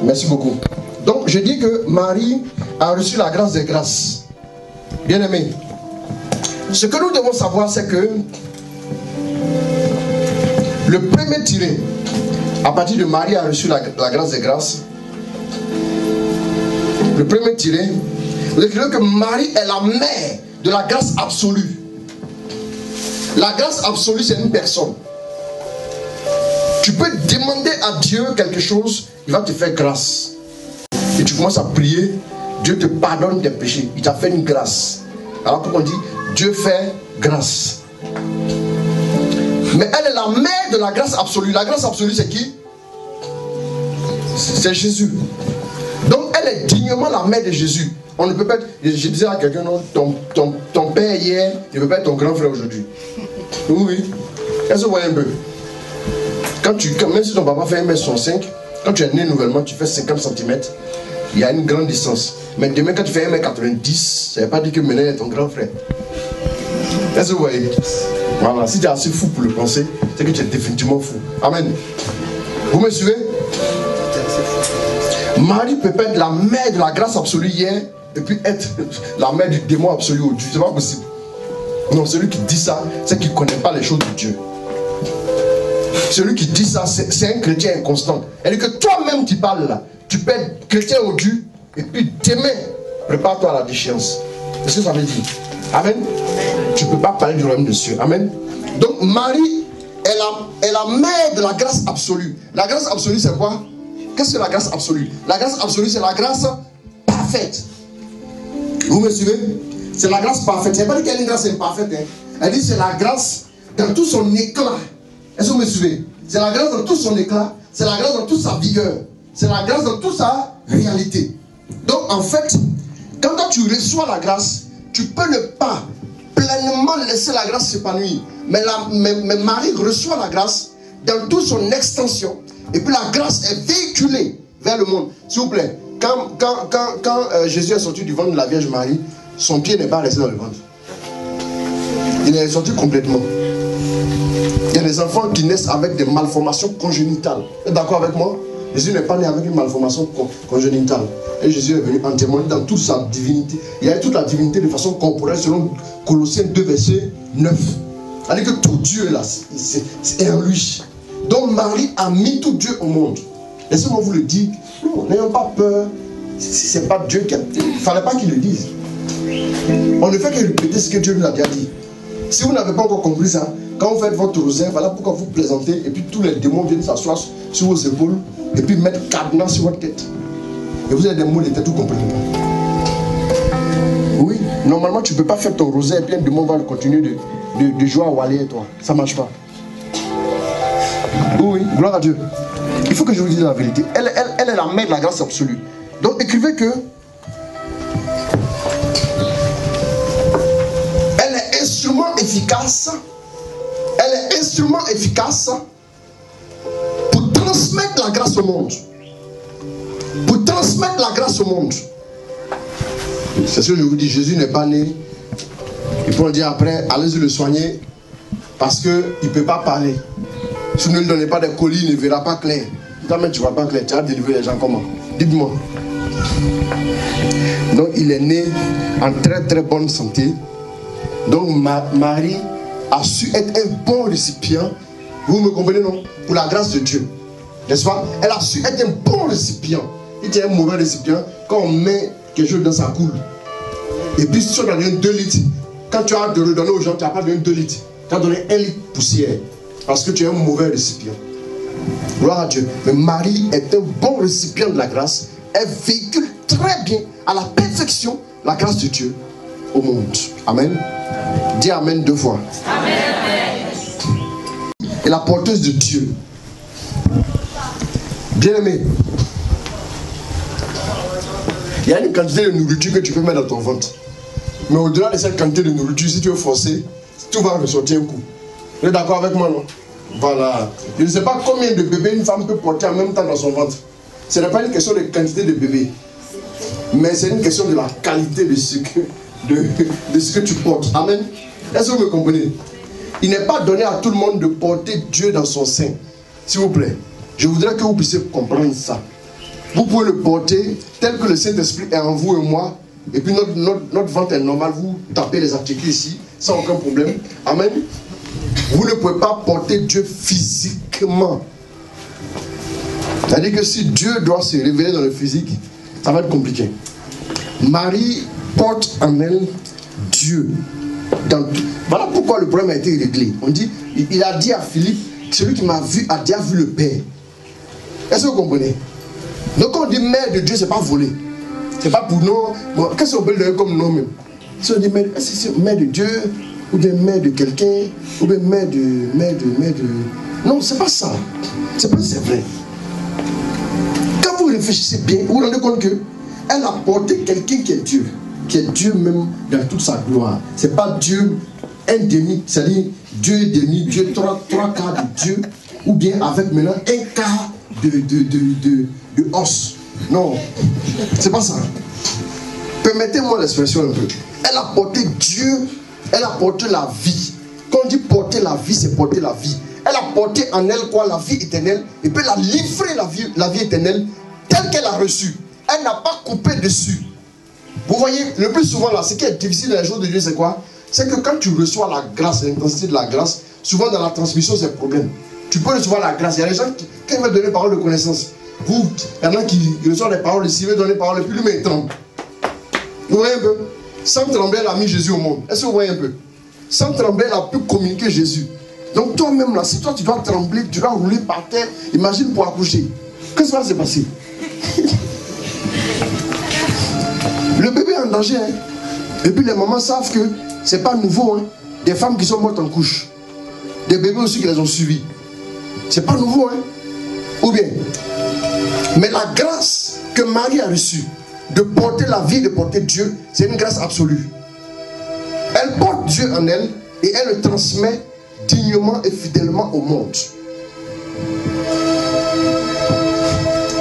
Merci beaucoup. Donc je dis que Marie a reçu la grâce des grâces. Bien aimé. Ce que nous devons savoir, c'est que le premier tiré, à partir de Marie a reçu la grâce des grâces. Le premier tiré, vous écrivez que Marie est la mère de la grâce absolue. La grâce absolue, c'est une personne. Tu peux demander à Dieu quelque chose, il va te faire grâce. Et tu commences à prier, Dieu te pardonne tes péchés. Il t'a fait une grâce. Alors pourquoi on dit Dieu fait grâce. Mais elle est la mère de la grâce absolue. La grâce absolue, c'est qui? C'est Jésus. Donc elle est dignement la mère de Jésus. On ne peut pas être, je disais à quelqu'un, ton père hier, il ne peut pas être ton grand frère aujourd'hui. Oui. Est-ce que vous voyez un peu? Même si ton papa fait 1m65, quand tu es né nouvellement, tu fais 50 cm, il y a une grande distance. Mais demain, quand tu fais 1m90, ça ne veut pas dire que maintenant il est ton grand frère. Est-ce que vous voyez? Voilà, si tu es assez fou pour le penser, c'est que tu es définitivement fou. Amen. Vous me suivez? Marie peut pas être la mère de la grâce absolue hier et puis être la mère du démon absolu aujourd'hui. C'est pas possible. Non, celui qui dit ça, c'est qu'il ne connaît pas les choses de Dieu. Celui qui dit ça, c'est un chrétien inconstant. Elle dit que toi-même qui parles là, tu peux être chrétien aujourd'hui et puis demain, prépare-toi à la déchéance. C'est ce que ça veut dire. Amen. Tu ne peux pas parler du royaume de Dieu. Amen. Donc Marie est la mère de la grâce absolue. La grâce absolue, c'est quoi? Qu'est-ce que la grâce absolue? La grâce absolue, c'est la grâce parfaite. Vous me suivez? C'est la grâce parfaite. C'est pas dire qu'il y a une grâce imparfaite. Hein. Elle dit c'est la grâce dans tout son éclat. Est-ce que vous me suivez? C'est la grâce dans tout son éclat. C'est la grâce dans toute sa vigueur. C'est la grâce dans toute sa réalité. Donc en fait, quand toi tu reçois la grâce, tu peux ne pas pleinement laisser la grâce s'épanouir. Mais Marie reçoit la grâce dans toute son extension. Et puis la grâce est véhiculée vers le monde. S'il vous plaît, quand Jésus est sorti du ventre de la Vierge Marie, son pied n'est pas resté dans le ventre. Il est sorti complètement. Il y a des enfants qui naissent avec des malformations congénitales. Vous êtes d'accord avec moi? Jésus n'est pas né avec une malformation congénitale. Et Jésus est venu en témoigner dans toute sa divinité. Il y a toute la divinité de façon corporelle selon Colossiens 2, verset 9. C'est-à-dire que tout Dieu là, c'est en lui. Donc Marie a mis tout Dieu au monde. Laissez-moi vous le dire. Non, n'ayons pas peur. Si ce n'est pas Dieu qui a... Il ne fallait pas qu'il le dise. On ne fait que répéter ce que Dieu nous a déjà dit. Si vous n'avez pas encore compris ça, quand vous faites votre rosaire, voilà pourquoi vous plaisantez, et puis tous les démons viennent s'asseoir sur vos épaules, et puis mettre cadenas sur votre tête. Et vous avez des mots de tête, tout complètement. Oui, normalement tu ne peux pas faire ton rosaire, et puis un démon va continuer de jouer à Wally et toi. Ça ne marche pas. Oui, gloire à Dieu. Il faut que je vous dise la vérité. Elle est la mère de la grâce absolue. Donc écrivez que elle est instrument efficace. Elle est instrument efficace pour transmettre la grâce au monde. Pour transmettre la grâce au monde. C'est ce que je vous dis. Jésus n'est pas né. Il faut le dire après, allez-y le soigner. Parce qu'il ne peut pas parler. Si vous ne lui donnez pas des colis, il ne verra pas clair. Toi-même, tu ne vois pas clair. Tu vas délivrer les gens comment? Dites-moi. Donc, il est né en très très bonne santé. Donc, Marie a su être un bon récipient. Vous me comprenez, non? Pour la grâce de Dieu. N'est-ce pas? Elle a su être un bon récipient. Il était un mauvais récipient. Quand on met quelque chose dans sa coule. Et puis, si on donne 2 litres, quand tu as de redonner aux gens, tu n'as pas donné 2 litres. Tu as donné 1 litre poussière. Parce que tu es un mauvais récipient. Gloire à Dieu. Mais Marie est un bon récipient de la grâce. Elle véhicule très bien, à la perfection, la grâce de Dieu au monde. Amen. Dis Amen 2 fois. Amen. Et la porteuse de Dieu. Bien-aimé. Il y a une quantité de nourriture que tu peux mettre dans ton ventre. Mais au-delà de cette quantité de nourriture, si tu veux forcer, tout va ressortir un coup. Vous êtes d'accord avec moi, non? Voilà. Je ne sais pas combien de bébés une femme peut porter en même temps dans son ventre. Ce n'est pas une question de quantité de bébés. Mais c'est une question de la qualité de ce que tu portes. Amen. Est-ce que vous me comprenez? Il n'est pas donné à tout le monde de porter Dieu dans son sein. S'il vous plaît. Je voudrais que vous puissiez comprendre ça. Vous pouvez le porter tel que le Saint-Esprit est en vous et moi. Et puis notre ventre est normal. Vous tapez les articles ici sans aucun problème. Amen. Vous ne pouvez pas porter Dieu physiquement. C'est-à-dire que si Dieu doit se révéler dans le physique, ça va être compliqué. Marie porte en elle Dieu. Voilà pourquoi le problème a été réglé. On dit, il a dit à Philippe, celui qui m'a vu a déjà vu le Père. Est-ce que vous comprenez? Donc quand on dit mère de Dieu, ce n'est pas volé. Ce n'est pas pour nous. Bon, qu'est-ce qu'on peut le donner comme nom même? Si on dit mère, est-ce que c'est mère de Dieu, ou bien mère de quelqu'un, ou bien mère de... Non, c'est pas ça. C'est pas c'est vrai. Quand vous réfléchissez bien, vous vous rendez compte que elle a porté quelqu'un qui est Dieu même dans toute sa gloire. C'est pas Dieu un demi, c'est-à-dire Dieu et demi, Dieu trois quarts de Dieu, ou bien avec maintenant un quart de os. Non, c'est pas ça. Permettez-moi l'expression un peu. Elle a porté Dieu, elle a porté la vie. Quand on dit porter la vie, c'est porter la vie. Elle a porté en elle quoi? La vie éternelle. Et puis elle a livré la vie éternelle telle qu'elle a reçue. Elle n'a pas coupé dessus. Vous voyez, le plus souvent là, ce qui est difficile dans les jours de Dieu, c'est quoi? C'est que quand tu reçois la grâce, l'intensité de la grâce, souvent dans la transmission, c'est le problème. Tu peux recevoir la grâce. Il y a des gens qui veulent donner parole de connaissance. Vous, il y en a qui reçoivent les paroles, s'ils veulent donner des paroles, puis lui met tremble. Vous voyez un peu? Sans trembler, elle a mis Jésus au monde. Est-ce que vous voyez un peu? Sans trembler, elle a pu communiquer Jésus. Donc toi-même là, si toi tu dois trembler, tu dois rouler par terre, imagine pour accoucher. Qu'est-ce qui va se passer? Le bébé est en danger. Hein? Et puis les mamans savent que c'est pas nouveau. Hein? Des femmes qui sont mortes en couche. Des bébés aussi qui les ont suivis. C'est pas nouveau. Hein? Ou bien. Mais la grâce que Marie a reçue de porter la vie, de porter Dieu, c'est une grâce absolue. Elle porte Dieu en elle et elle le transmet dignement et fidèlement au monde.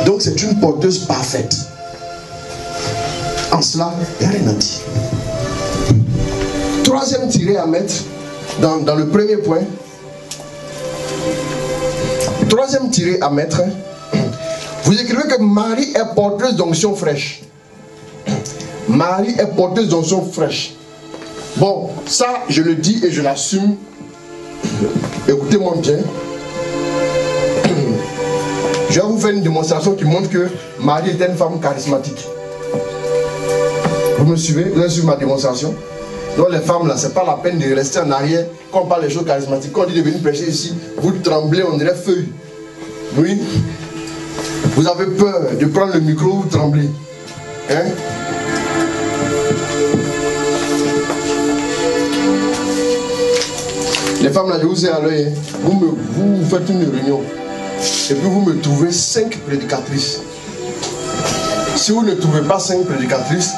Donc c'est une porteuse parfaite. En cela, il n'y a rien à dire. Troisième tiré à mettre dans le premier point. Troisième tiré à mettre. Vous écrivez que Marie est porteuse d'onction fraîche. Marie est porteuse d'onction fraîche. Bon, ça je le dis et je l'assume. Écoutez-moi bien. Je vais vous faire une démonstration qui montre que Marie était une femme charismatique. Vous me suivez? Vous avez suivi ma démonstration? Donc les femmes là, c'est pas la peine de rester en arrière quand on parle des choses charismatiques. Quand on dit de venir prêcher ici, vous tremblez, on dirait feuille. Oui. Vous avez peur de prendre le micro, vous tremblez. Hein? Les femmes là, je vous ai à l'œil. Vous faites une réunion. Et puis vous me trouvez 5 prédicatrices. Si vous ne trouvez pas 5 prédicatrices,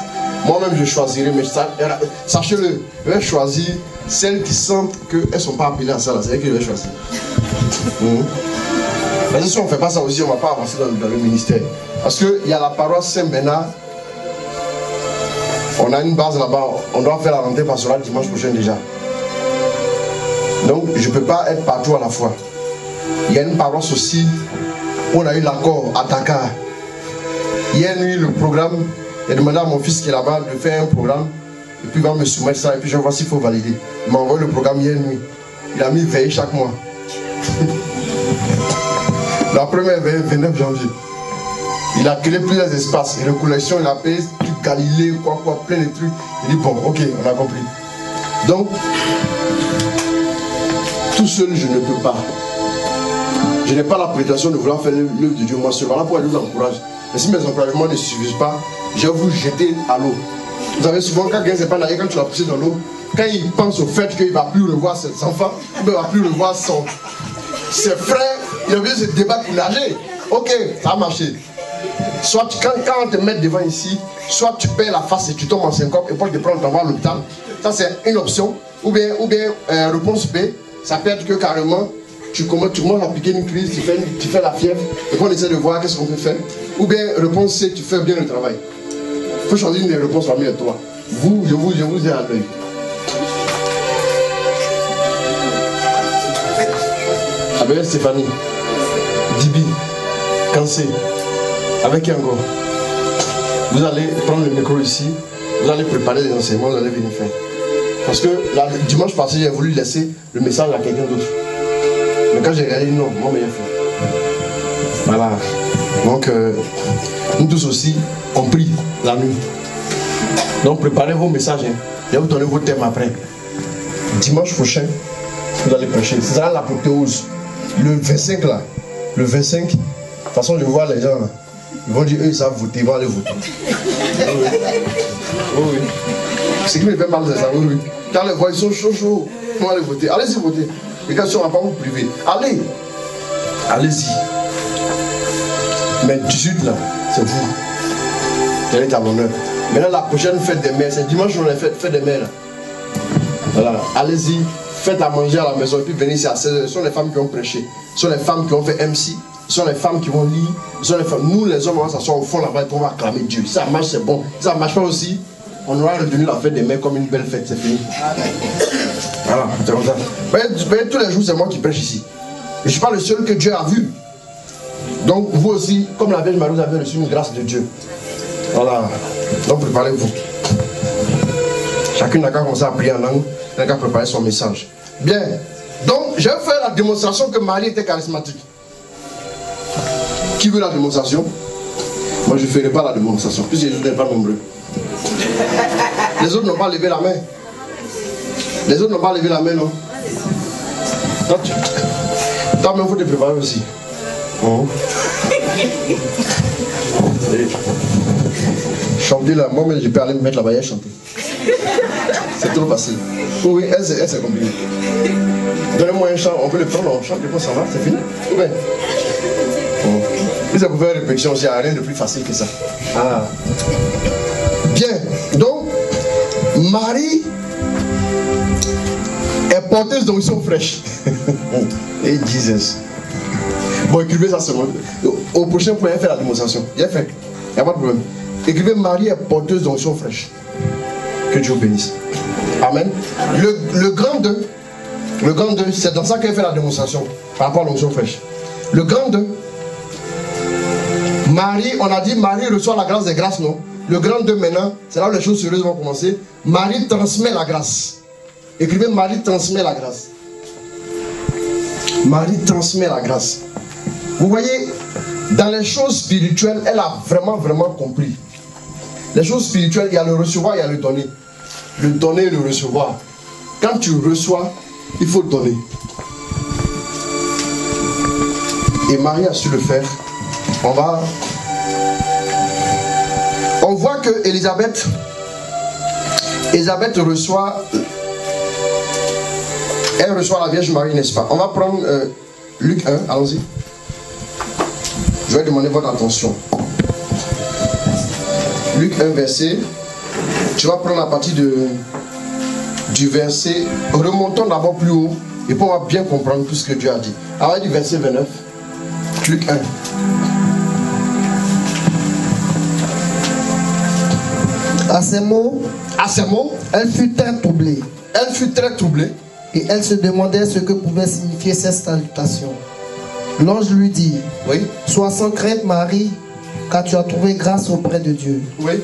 moi-même je choisirai, mais sachez-le, je vais choisir celles qui sentent qu'elles ne sont pas appelées à ça, c'est elles que je vais choisir. Parce que si on ne fait pas ça aussi, on ne va pas avancer dans le ministère. Parce qu'il y a la paroisse Saint-Bernard, on a une base là-bas, on doit faire la rentrée pastorale dimanche prochain déjà. Donc je ne peux pas être partout à la fois. Il y a une paroisse aussi où on a eu l'accord à Dakar. Hier nuit, le programme, j'ai demandé à mon fils qui est là-bas de faire un programme. Et puis il va me soumettre ça et puis je vais voir s'il faut valider. Il m'a envoyé le programme hier nuit. Il a mis veille chaque mois. La première veille, 29 janvier. Il a créé plusieurs espaces. Et la collection, il a payé tout Galilée, plein de trucs. Il dit bon, ok, on a compris. Donc, tout seul, je ne peux pas. Je n'ai pas la prétention de vouloir faire l'œuvre de Dieu moi seul. Voilà pourquoi je vous encourage. Mais si mes encouragements ne suffisent pas, je vais vous jeter à l'eau. Vous savez, souvent, quand quelqu'un n'est pas naïf, quand tu l'as poussé dans l'eau, quand il pense au fait qu'il ne va plus revoir ses enfants, il ne va plus revoir ses frères, il a besoin de se débattre pour nager. Ok, ça a marché. Soit quand on te met devant ici, soit tu perds la face et tu tombes en syncope et pour te prendre, t'envoies à l'hôpital. Ça, c'est une option. Ou bien réponse B, ça peut être que carrément, tu commences à piquer une crise, tu fais la fièvre, et qu'on essaie de voir qu'est-ce qu'on peut faire. Ou bien réponse C, tu fais bien le travail. Il faut choisir une des réponses parmi les trois. Vous, je vous ai à l'œil. Avec Stéphanie, Dibi, Kansé, avec qui encore? Vous allez prendre le micro ici, vous allez préparer les enseignements, vous allez venir faire. Parce que dimanche passé, j'ai voulu laisser le message à quelqu'un d'autre. Mais quand j'ai regardé, non, moi, mais j'ai fait. Voilà. Donc, nous tous aussi, on prie la nuit. Donc, préparez vos messages. Hein. Je vais vous donner vos thèmes après. Dimanche prochain, vous allez prêcher. Ce sera l'apothéose. Le 25 là. Le 25. De toute façon, je vois les gens là. Ils vont dire, eux, ils savent voter. Ils vont aller voter. Oh oui. Ce qui me fait mal, c'est ça. Oui, oui. Quand les voix, ils sont chauds. Ils vont aller voter. Allez-y voter. Les gars, on ne va pas vous priver. Allez. Allez-y. Mais 18 là, c'est vous. Quel est à l'honneur. Maintenant, la prochaine fête des mères, c'est dimanche, on a fête des mères. Voilà, allez-y, faites à manger à la maison et puis venez ici à 16h. Ce sont les femmes qui ont prêché, ce sont les femmes qui ont fait MC, ce sont les femmes qui vont lire, ce sont les femmes. Nous, les hommes, on va s'asseoir au fond là-bas et on va acclamer Dieu. Si ça marche, c'est bon. Si ça ne marche pas aussi, on aura retenu la fête des mères comme une belle fête, c'est fini. Voilà, c'est comme ça. Mais tous les jours, c'est moi qui prêche ici. Et je ne suis pas le seul que Dieu a vu. Donc, vous aussi, comme la Vierge Marie, vous avez reçu une grâce de Dieu. Voilà. Donc, préparez-vous. Chacune n'a qu'à commencer à prier en langue, n'a qu'à préparer son message. Bien. Donc, je vais faire la démonstration que Marie était charismatique. Qui veut la démonstration? Moi, je ne ferai pas la démonstration, puisque je n'ai pas nombreux. Les autres n'ont pas levé la main. Les autres n'ont pas levé la main, non? Toi-même, il faut te préparer aussi. Oh. Chanter là, moi-même, je peux aller me mettre là-bas et chanter. C'est trop facile. Oui, elle c'est compliqué. Donnez-moi un chant, on peut le prendre, on chante, et puis ça va, c'est fini. Ou bien. Oh. Si ça pouvait faire une répétition, il n'y a rien de plus facile que ça. Ah. Bien, donc, Marie est porteuse d'onction fraîche. Et Jesus. Bon, écrivez ça seulement. Au prochain point, il fait la démonstration. Il a fait. Il n'y a pas de problème. Écrivez Marie est porteuse d'onction fraîche. Que Dieu bénisse. Amen. Le grand 2, c'est dans ça qu'elle fait la démonstration par rapport à l'onction fraîche. Le grand 2, Marie, on a dit Marie reçoit la grâce des grâces, non? Le grand 2 maintenant, c'est là où les choses sérieuses vont commencer. Marie transmet la grâce. Écrivez Marie transmet la grâce. Marie transmet la grâce. Vous voyez, dans les choses spirituelles, elle a vraiment compris. Les choses spirituelles, il y a le recevoir, il y a le donner. Le donner et le recevoir. Quand tu reçois, il faut donner. Et Marie a su le faire. On voit que Élisabeth reçoit, elle reçoit la Vierge Marie, n'est-ce pas? On va prendre Luc 1, allons-y. Je vais demander votre attention. Luc 1, verset. Tu vas prendre à partir du verset. Remontons d'abord plus haut et pour on va bien comprendre tout ce que Dieu a dit. Alors du verset 29. Luc 1. À ces mots, elle fut très troublée. Elle fut très troublée. Et elle se demandait ce que pouvait signifier cette salutation. L'ange lui dit, oui. Sois sans crainte Marie, car tu as trouvé grâce auprès de Dieu. Oui.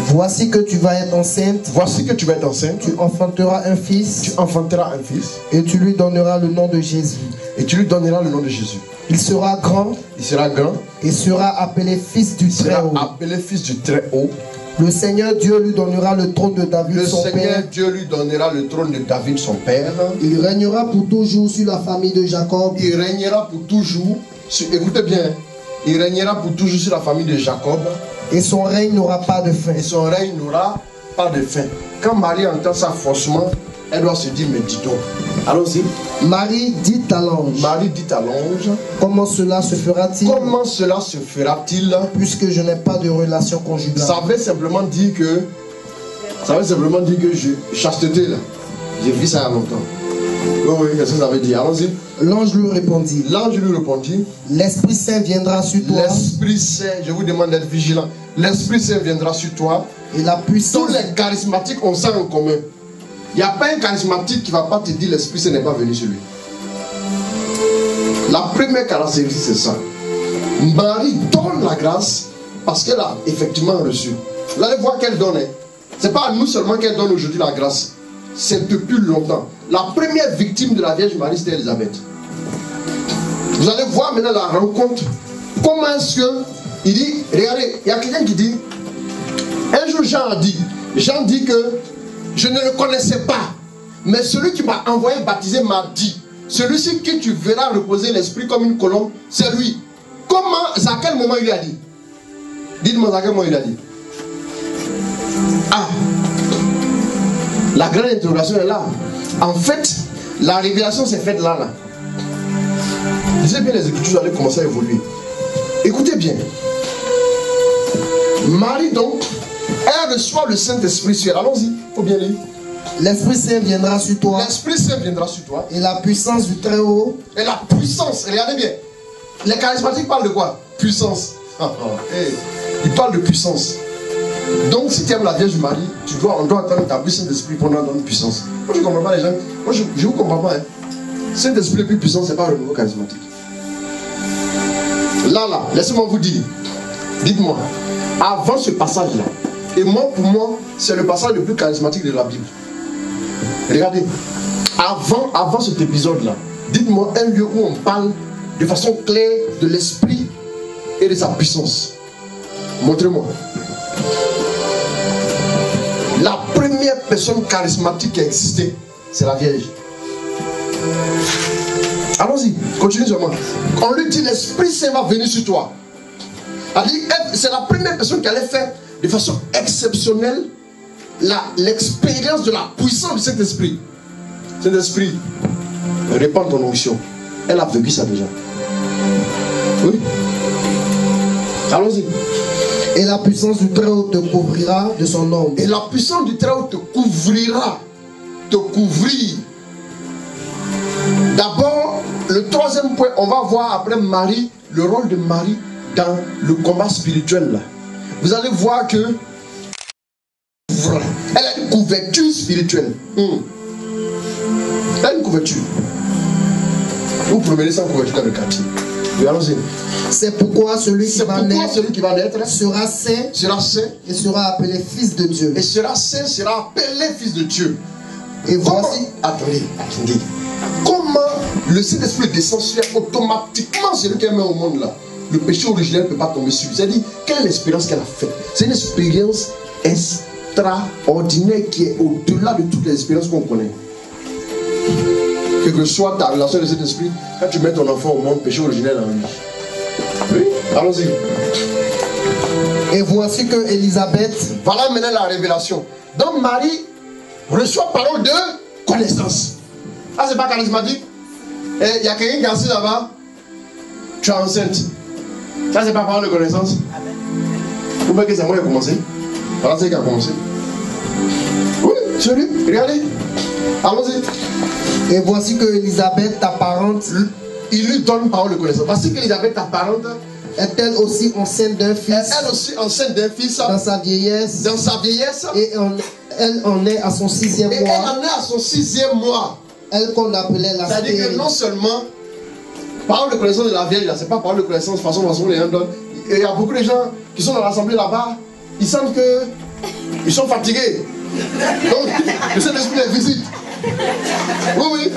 Voici que tu vas être enceinte. Voici que tu vas être enceinte. Tu enfanteras un fils. Tu enfanteras un fils. Et tu lui donneras le nom de Jésus. Et tu lui donneras le nom de Jésus. Il sera grand. Il sera grand. Et sera appelé fils du Très-Haut. Appelé fils du Très-Haut. Le Seigneur Dieu lui donnera le trône de David son père. Le Seigneur Dieu lui donnera le trône de David son père. Il régnera pour toujours sur la famille de Jacob. Il régnera pour toujours. Écoutez bien. Il régnera pour toujours sur la famille de Jacob. Et son règne n'aura pas de fin. Et son règne n'aura pas de fin. Quand Marie entend ça forcément, elle doit se dire, mais dis donc. Allons-y. Marie dit à l'ange. Marie dit à l'ange. Comment cela se fera-t-il? Comment cela se fera-t-il? Puisque je n'ai pas de relation conjugale. Ça veut simplement dire que. Chasteté là. J'ai vu ça il y a longtemps. Oui, qu'est-ce que ça veut dire? Allons-y. L'ange lui répondit. L'ange lui répondit. L'Esprit Saint viendra sur toi. L'Esprit Saint, je vous demande d'être vigilant. L'Esprit Saint viendra sur toi. Et la puissance. Tous les charismatiques ont ça en commun. Il n'y a pas un charismatique qui ne va pas te dire l'Esprit Saint n'est pas venu sur lui. La première caractéristique, c'est ça. Marie donne la grâce parce qu'elle a effectivement reçu. Vous allez voir qu'elle donne. Ce n'est pas à nous seulement qu'elle donne aujourd'hui la grâce. C'est depuis longtemps. La première victime de la Vierge Marie, c'était Élisabeth. Vous allez voir maintenant la rencontre. Comment est-ce que il dit, regardez, il y a quelqu'un qui dit, un jour Jean dit que je ne le connaissais pas, mais celui qui m'a envoyé baptiser m'a dit, celui-ci que tu verras reposer l'esprit comme une colombe, c'est lui. Comment, à quel moment il a dit? Dites-moi à quel moment il a dit. Ah, la grande interrogation est là. En fait, la révélation s'est faite là. Lisez bien les Écritures, vous allez commencer à évoluer. Écoutez bien. Marie donc, elle reçoit le Saint-Esprit sur elle. Allons-y, il faut bien lire. L'Esprit Saint viendra sur toi. L'Esprit Saint viendra sur toi. Et la puissance du Très-Haut. Et la puissance, regardez bien. Les charismatiques parlent de quoi? Puissance. Ils parlent de puissance. Donc si tu aimes la Vierge Marie, on doit attendre ta puissance d'esprit pour nous donner puissance. Moi je ne comprends pas les gens. Moi je ne vous comprends pas. Saint-Esprit le plus puissant, ce n'est pas le nouveau charismatique. Là, laissez-moi vous dire. Dites-moi, avant ce passage-là, et moi pour moi, c'est le passage le plus charismatique de la Bible. Regardez, avant cet épisode-là, dites-moi un lieu où on parle de façon claire de l'esprit et de sa puissance. Montrez-moi. La première personne charismatique qui a existé, c'est la Vierge. Allons-y, continue seulement. On lui dit l'Esprit Saint va venir sur toi. C'est la première personne qui allait faire de façon exceptionnelle l'expérience de la puissance de cet esprit. Cet esprit répand ton onction. Elle a vécu ça déjà. Oui. Allons-y. Et la puissance du Très-Haut te couvrira de son ombre. Et la puissance du Très-Haut te couvrira. Te couvrir D'abord, le troisième point, on va voir après Marie, le rôle de Marie dans le combat spirituel. Là. Vous allez voir que elle a une couverture spirituelle. Elle a une couverture. Vous promenez sans couverture dans le quartier. Allons-y. C'est pourquoi celui qui va naître sera saint et sera appelé fils de Dieu. Et sera saint, sera appelé fils de Dieu. Et voici. Attendez. Comment le Saint-Esprit descend sur automatiquement celui qu'elle met au monde là? Le péché originel ne peut pas tomber sur lui. C'est-à-dire, quelle est l'expérience qu'elle a faite? C'est une expérience extraordinaire qui est au-delà de toutes les expériences qu'on connaît. Quelle que soit ta relation avec le Saint-Esprit, quand tu mets ton enfant au monde, péché originel en lui. Oui, allons-y. Et voici que Élisabeth. Voilà maintenant la révélation. Donc Marie reçoit parole de connaissance. Ah, c'est pas charismatique? Et il y a quelqu'un qui est assis là-bas. Tu es enceinte. Ça, c'est pas parole de connaissance. Vous voyez que c'est moi qui a commencé. Voilà, c'est qui a commencé. Oui, c'est lui. Regardez. Allons-y. Et voici que Élisabeth, ta parente, il lui donne parole de connaissance. Voici qu'Élisabeth, ta parente, est-elle aussi enceinte d'un fils. Elle aussi enceinte d'un fils. Dans sa vieillesse. Dans sa vieillesse. Et elle en est à son 6e mois. Et elle en est à son 6e mois. Elle qu'on appelait la stérile. C'est-à-dire que non seulement parole de connaissance de la vieille, là, c'est pas parole de connaissance façon les uns d'autres. Et il y a beaucoup de gens qui sont dans l'assemblée là-bas, ils sentent que ils sont fatigués. Donc, le Saint-Esprit les visite. Oui.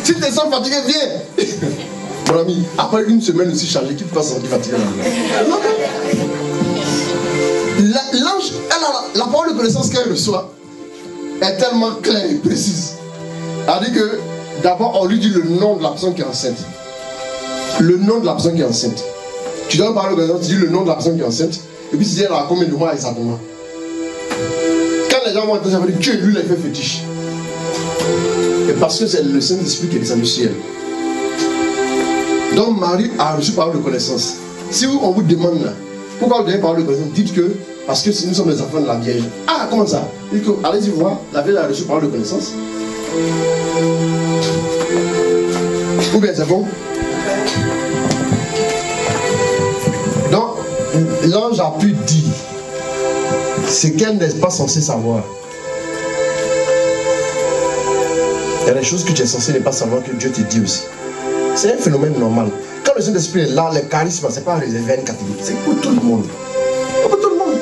Si tu te sens fatigué, viens. Mon ami, après une semaine aussi chargée, qui peut pas se sentir fatigué là? L'ange, la parole de connaissance qu'elle reçoit est tellement claire et précise. C'est-à-dire que d'abord, on lui dit le nom de la personne qui est enceinte. Le nom de la personne qui est enceinte. Tu donnes parole de connaissance, tu dis le nom de la personne qui est enceinte. Et puis tu dis elle a combien de mois exactement. Quand les gens vont entendre, ça veut dire que lui, il a fait fétiche. Et parce que c'est le Saint-Esprit qui est descendu sur elle. Donc Marie a reçu parole de connaissance. Si on vous demande là, pourquoi vous donnez parole de connaissance, dites que parce que nous sommes les enfants de la Vierge. Ah, comment ça? Allez-y voir, la Vierge a reçu parole de connaissance. Ou bien c'est bon? Donc, l'ange a pu dire ce qu'elle n'est pas censée savoir. Il y a des choses que tu es censé ne pas savoir que Dieu te dit aussi. C'est un phénomène normal. Quand le Saint-Esprit est là, le charisme, ce n'est pas réservé à une catégorie. C'est pour tout le monde. Pour tout le monde.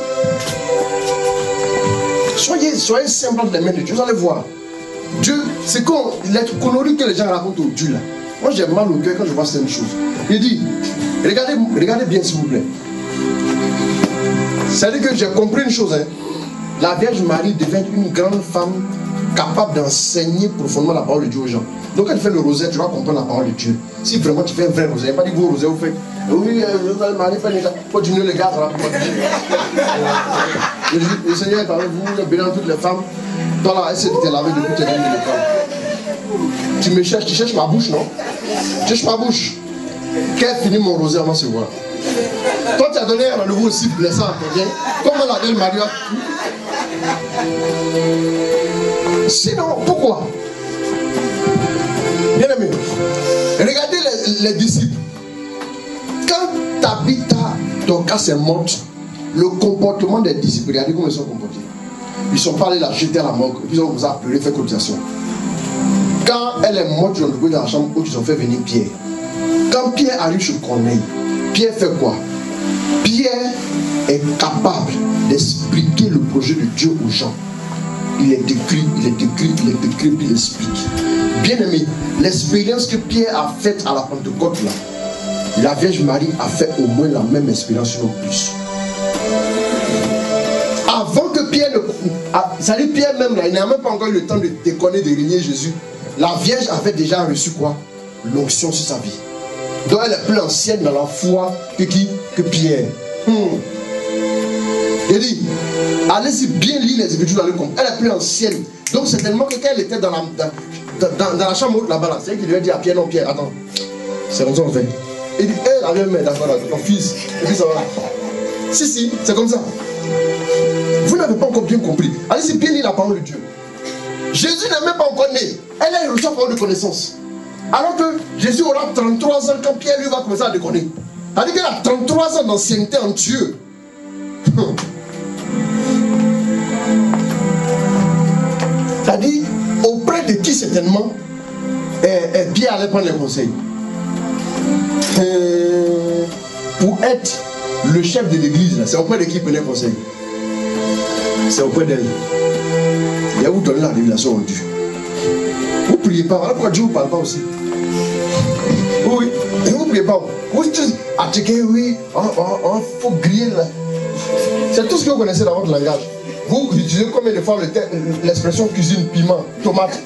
Soyez simples entre les mains de Dieu. Vous allez voir. Dieu, c'est comme les conneries que les gens racontent au Dieu là. Moi j'ai mal au cœur quand je vois certaines choses. Il dit, regardez bien s'il vous plaît. C'est-à-dire que j'ai compris une chose. Hein. La Vierge Marie devient une grande femme capable d'enseigner profondément la parole de Dieu aux gens. Donc quand tu fais le rosaire, tu vas comprendre la parole de Dieu. Si vraiment tu fais un vrai rosaire, pas dire que vos rosaires vous faites. Oui, Marie, faut diminuer le gaz. Le Seigneur est avec vous, bénissant toutes les femmes. Toi là, essaie de te laver depuis tes 20 minutes. Tu me cherches, tu cherches ma bouche, non? Tu cherches ma bouche. Qu'elle finit mon rosaire avant de se voir. Toi, tu as donné un rendez-vous aussi blessant à quelqu'un. Comment la Vierge Marie a... Sinon, pourquoi? Bien aimé, regardez les disciples. Quand Tabitha, ton cas est morte, le comportement des disciples, regardez comment ils sont comportés. Ils ne sont pas allés la jeter à la morgue, ils ont vous appelé, fait cotisation. Quand elle est morte, ils ont trouvé dans la chambre où ils ont fait venir Pierre. Quand Pierre arrive chez Corneille, Pierre fait quoi? Pierre est capable d'expliquer le projet de Dieu aux gens. Il est décrit, puis il explique. Bien aimé, l'expérience que Pierre a faite à la Pentecôte là, la Vierge Marie a fait au moins la même expérience, sinon plus. Avant que Pierre ne... Pierre même là, il n'a même pas encore eu le temps de déconner, de régner Jésus. La Vierge avait déjà reçu quoi? L'onction sur sa vie. Donc elle est plus ancienne dans la foi que qui? Que Pierre. Il dit, allez-y bien lire les Écritures, vous allez comprendre. Elle est plus ancienne. Donc c'est tellement que quand elle était dans la chambre haute là-bas, c'est elle qui lui a dit à Pierre, non Pierre, attends. C'est comme ça on fait. Il dit, elle avait même d'accord, ton fils. Et puis ça va. Si, c'est comme ça. Vous n'avez pas encore bien compris. Allez-y bien lire la parole de Dieu. Jésus n'est même pas encore né. Elle a reçu la parole de connaissance. Alors que Jésus aura 33 ans quand Pierre lui va commencer à déconner. C'est-à-dire qu'elle a 33 ans d'ancienneté en Dieu. C'est-à-dire, auprès de qui certainement Pierre allait prendre les conseils. Pour être le chef de l'église, c'est auprès de qui il prenait conseil. C'est auprès d'elle. Il va vous donner la révélation en Dieu. Vous ne priez pas. Voilà pourquoi Dieu ne vous parle pas aussi. Oui, vous ne priez pas. Vous dites, oui, il faut griller là. C'est tout ce que vous connaissez dans votre langage. Vous utilisez combien de fois l'expression cuisine, piment, tomate.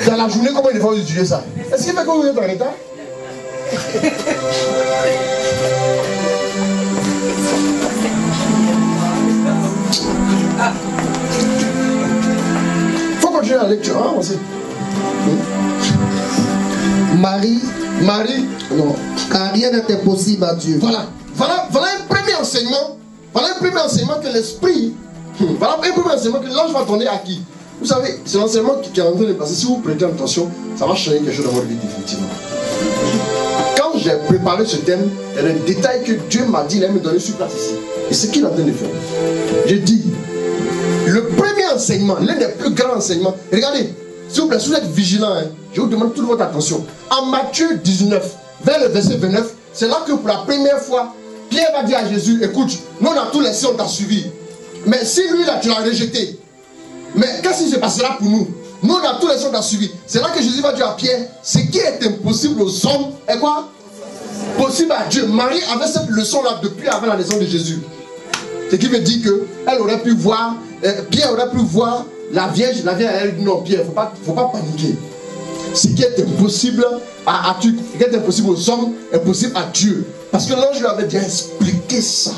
Dans la journée, combien de fois vous utilisez ça? Est-ce qu'il fait que vous êtes en état? Faut continuer la lecture, hein, aussi. Marie, non. car rien n'est impossible à Dieu. Voilà un premier enseignement. Voilà un premier enseignement que l'esprit. Voilà un premier enseignement que l'ange va donner à qui? Vous savez, c'est l'enseignement qui est en train de passer. Si vous prêtez attention, ça va changer quelque chose dans votre vie définitivement. Quand j'ai préparé ce thème, il y a des détails que Dieu m'a dit, il a me donné sur place ici. Et c'est ce qu'il est en train de faire. J'ai dit, le premier enseignement, l'un des plus grands enseignements, regardez, s'il vous plaît, si vous êtes vigilants, hein, je vous demande toute votre attention. En Matthieu 19, vers le verset 29, c'est là que pour la première fois, Pierre va dire à Jésus, écoute, nous on a tout laissé, on t'a suivi. Mais si lui là, tu l'as rejeté, mais qu'est-ce qui se passera pour nous? Nous on a tout laissé, on t'a suivi. C'est là que Jésus va dire à Pierre, ce qui est impossible aux hommes est quoi? Possible à Dieu. Marie avait cette leçon-là depuis avant la naissance de Jésus. Ce qui veut dire qu'elle aurait pu voir, Pierre aurait pu voir la Vierge elle dit non, Pierre, il ne faut pas paniquer. Ce qui est impossible ce qui est impossible aux hommes est possible à Dieu. Parce que l'ange lui avait déjà expliqué ça.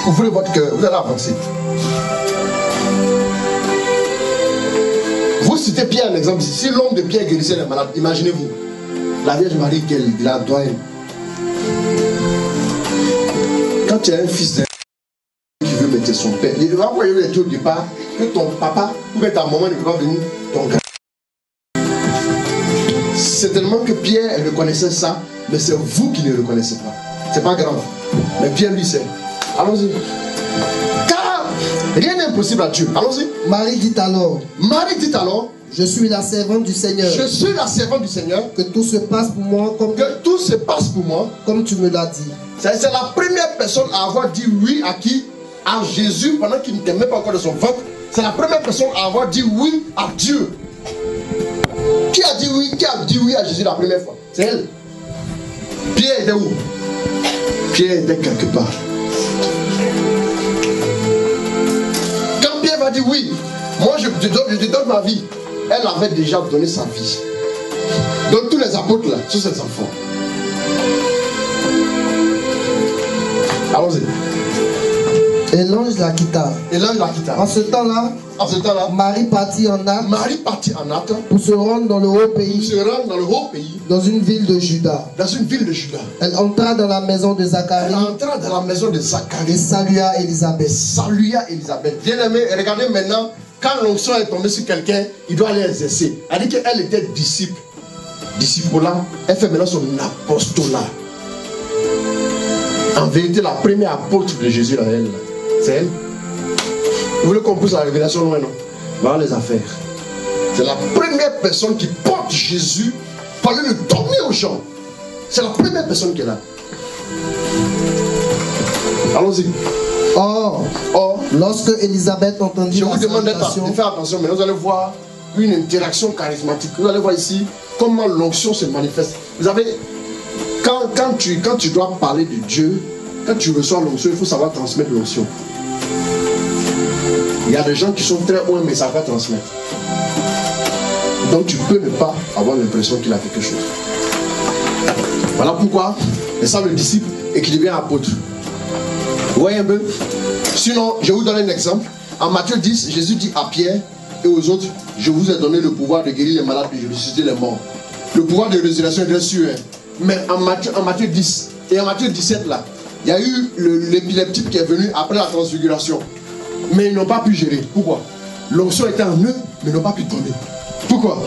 Ouvrez votre cœur, vous allez avancer. Vous citez Pierre un exemple. Si l'homme de Pierre guérissait les malades, imaginez-vous. La Vierge Marie qu'elle la doyenne. Quand tu as un fils qui veut mettre son père, il va envoyer le au départ que ton papa ou que ta maman ne peut pas venir, ton grand. C'est tellement que Pierre reconnaissait ça, mais c'est vous qui ne le reconnaissez pas. C'est pas grave. Mais Pierre lui sait. Allons-y. Car rien n'est impossible à Dieu. Allons-y. Marie dit alors, je suis la servante du Seigneur. Je suis la servante du Seigneur. Que tout se passe pour moi comme tu me l'as dit. C'est la première personne à avoir dit oui à qui? À Jésus pendant qu'il n'était même pas encore de son ventre. C'est la première personne à avoir dit oui à Dieu. Qui a dit oui? Qui a dit oui à Jésus la première fois? C'est elle. Pierre était où? Pierre était quelque part. Quand Pierre va dire oui, moi je te donne ma vie. Elle avait déjà donné sa vie. Donc tous les apôtres là, tous ces enfants. Allons-y. Et l'ange la quitta. En ce temps-là, Marie partit en hâte. Pour se rendre dans le haut pays. Dans une ville de Juda. Elle entra dans la maison de Zacharie. Et salua Élisabeth. Bien-aimé, regardez maintenant, quand l'onction est tombée sur quelqu'un, il doit aller exercer. Elle dit qu'elle était disciple. Disciple-là, elle fait maintenant son apostolat. En vérité, la première apôtre de Jésus, là, elle. C'est elle. Vous voulez qu'on pousse la révélation loin, non? Voilà les affaires. C'est la première personne qui porte Jésus pour aller le donner aux gens. C'est la première personne qui est là. Allons-y. Or, lorsque Élisabeth entendit je vous demande de faire attention, mais vous allez voir une interaction charismatique. Vous allez voir ici comment l'onction se manifeste. Vous savez, quand tu dois parler de Dieu, quand tu reçois l'onction, il faut savoir transmettre l'onction. Il y a des gens qui sont très hauts, mais ça va transmettre. Donc tu peux ne pas avoir l'impression qu'il a quelque chose. Voilà pourquoi c'est ça le disciple et qu'il devient apôtre. Vous voyez un peu? Sinon, je vais vous donner un exemple. En Matthieu 10, Jésus dit à Pierre et aux autres, je vous ai donné le pouvoir de guérir les malades et de ressusciter les morts. Le pouvoir de résurrection est bien sûr. Mais en Matthieu 10 et en Matthieu 17 là, il y a eu l'épileptique qui est venu après la transfiguration. mais ils n'ont pas pu gérer. Pourquoi? L'onction était en eux, mais ils n'ont pas pu tomber. Pourquoi?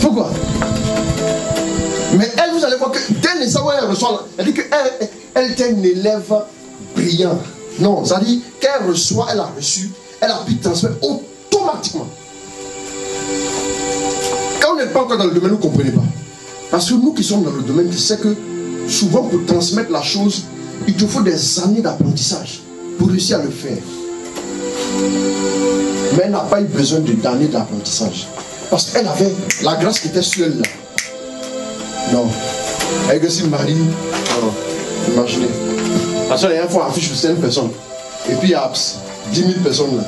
Pourquoi? Mais elle, vous allez voir que dès l'instant où elle reçoit, elle dit qu'elle était une élève brillante. Non, ça dit qu'elle reçoit, elle a reçu, elle a pu transmettre automatiquement. Quand on n'est pas encore dans le domaine, vous ne comprenez pas. Parce que nous qui sommes dans le domaine, tu sais que souvent pour transmettre la chose, il te faut des années d'apprentissage pour réussir à le faire. Mais elle n'a pas eu besoin d'années d'apprentissage. Parce qu'elle avait la grâce qui était sur elle là. Non. Elle que si Marie, non, imaginez. Parce que la dernière fois, on affiche 5 personnes. Et puis il y a 10 000 personnes là.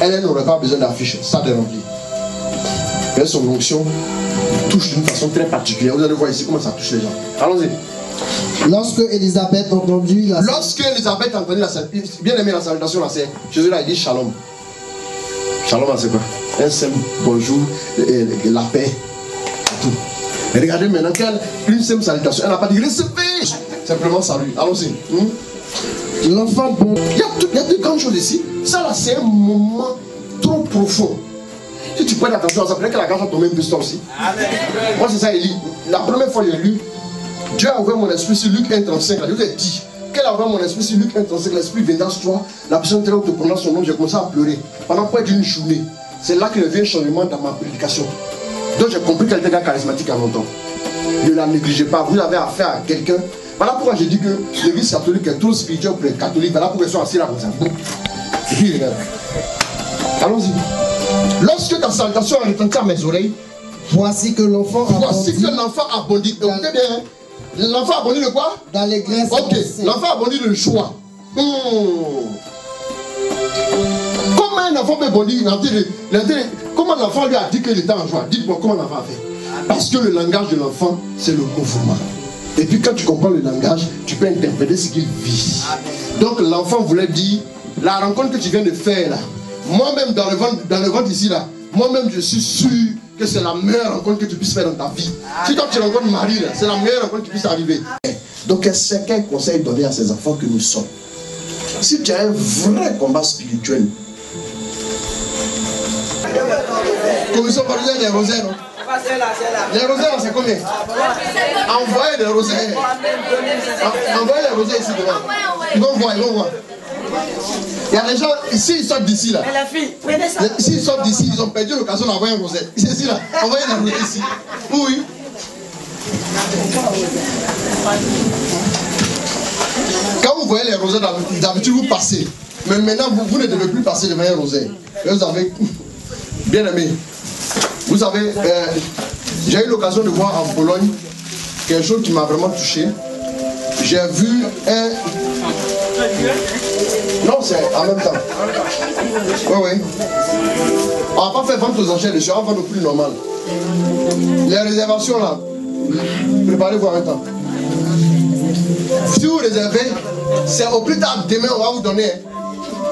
Elle n'aurait pas besoin d'afficher, ça de remplir. Mais son onction touche d'une façon très particulière. Vous allez voir ici comment ça touche les gens. Allons-y. Lorsque Élisabeth entendit la salutation, bien aimé la salutation là, c'est Jésus là, il dit shalom. Shalom, c'est quoi? Un simple bonjour, la paix, tout. Mais regardez maintenant, une simple salutation, elle n'a pas dit recevez, simplement salut. Allons-y. L'enfant bon. Il y a de grandes choses ici. Ça là, c'est un moment trop profond. Si tu prêtes attention à ça, peut-être que la grâce va tomber un peu sur toi aussi. Moi, c'est ça, il lit. La première fois que j'ai lu, Dieu a ouvert mon esprit sur Luc 1,35. Dieu t'a dit qu'elle a ouvert mon esprit sur Luc 1,35. L'esprit viendra sur toi. La personne très haute te prononce son nom. J'ai commencé à pleurer pendant près d'une journée. C'est là qu'il y a eu un changement dans ma prédication. Donc j'ai compris qu'elle était un charismatique à longtemps. Ne la négligez pas. Vous avez affaire à quelqu'un. Voilà pourquoi j'ai dit que l'église catholique est trop spirituelle pour les catholiques. Voilà pourquoi ils sont assis là comme ça. Et puis regarde. Allons-y. Lorsque ta salutation a retenti à mes oreilles, voici que l'enfant a bondi. Écoutez bien. L'enfant a bondi de quoi? D'allégresse. Ok. L'enfant a bondi de joie. Comment un enfant peut bondir? Comment l'enfant lui a dit qu'il était en joie? Dites-moi comment l'enfant a fait. Parce que le langage de l'enfant, c'est le mouvement. Et puis quand tu comprends le langage, tu peux interpréter ce qu'il vit. Donc l'enfant voulait dire, la rencontre que tu viens de faire là, moi-même dans le ventre ici là, moi-même je suis sûr que c'est la meilleure rencontre que tu puisses faire dans ta vie. Si toi tu rencontres Marie là, c'est la meilleure rencontre qui puisse arriver. Donc c'est quel conseil donner à ces enfants que nous sommes? Si tu as un vrai combat spirituel, commission parisienne des rosaires, non? Les rosaires, c'est combien? Envoyez des rosaires. Envoyez les rosaires ici devant. Ils vont voir. Il y a des gens, ici ils sortent d'ici là. S'ils sortent d'ici, ils ont perdu l'occasion d'envoyer un rosaire. Ici là, envoyez les rosaires ici. Oui. Quand vous voyez les rosaires, d'habitude vous passez. Mais maintenant, vous ne devez plus passer devant un rosaire. Vous avez bien aimé. Vous savez, j'ai eu l'occasion de voir en Pologne quelque chose qui m'a vraiment touché. J'ai vu un... Non, c'est en même temps. Oui. On va pas faire vendre aux enchères dessus, on va vendre au prix normal. Les réservations là, préparez-vous en même temps. Si vous réservez, c'est au plus tard demain, on va vous donner.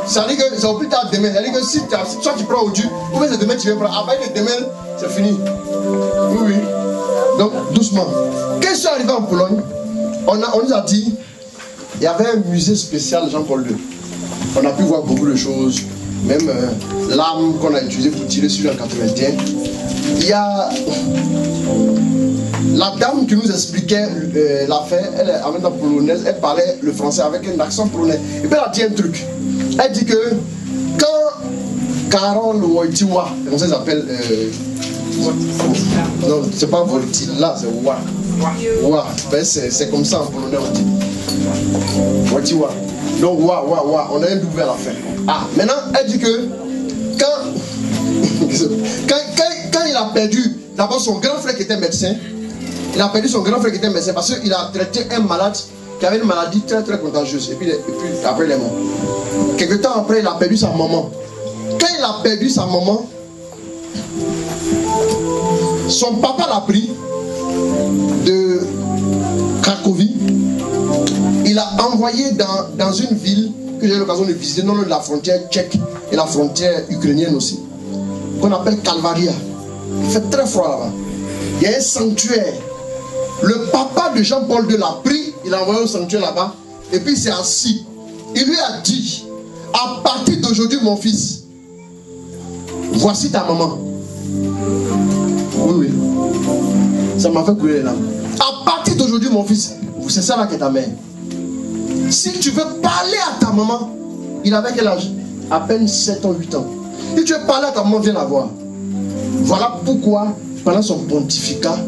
Ça dit que c'est au plus tard demain. Ça dit que si soit tu prends aujourd'hui, ou bien c'est demain tu viens prendre. Après demain, c'est fini. Oui. Donc, doucement. Quand je suis arrivé en Pologne, on nous a dit, il y avait un musée spécial Jean-Paul II. On a pu voir beaucoup de choses. Même l'arme qu'on a utilisée pour tirer sur le 81. Il y a la dame qui nous expliquait l'affaire, elle est en même temps polonaise, elle parlait le français avec un accent polonais. Et puis elle a dit un truc. Elle dit que quand Karol Wojtyła, comment ça s'appelle non, c'est pas Wojtyła, là c'est Wa. Wa, c'est comme ça en polonais on dit. Wojtyła. Donc Wa, on a un double à la fin. Ah, maintenant elle dit que quand il a perdu d'abord son grand frère qui était médecin, il a perdu son grand frère qui était médecin parce qu'il a traité un malade qui avait une maladie très très contagieuse. Et puis après il est mort. Quelque temps après, il a perdu sa maman. Quand il a perdu sa maman, son papa l'a pris de Cracovie. Il l'a envoyé dans une ville que j'ai eu l'occasion de visiter, non loin de la frontière tchèque et la frontière ukrainienne aussi, qu'on appelle Kalvaria. Il fait très froid là-bas. Il y a un sanctuaire. Le papa de Jean-Paul II l'a pris, il l'a envoyé au sanctuaire là-bas, et puis il s'est assis. Il lui a dit, à partir d'aujourd'hui, mon fils, voici ta maman. Oui, oui. Ça m'a fait couler les larmes. À partir d'aujourd'hui, mon fils, c'est ça là qui est ta mère. Si tu veux parler à ta maman, il avait quel âge? À peine 7 ans, 8 ans. Si tu veux parler à ta maman, viens la voir. Voilà pourquoi, pendant son pontificat,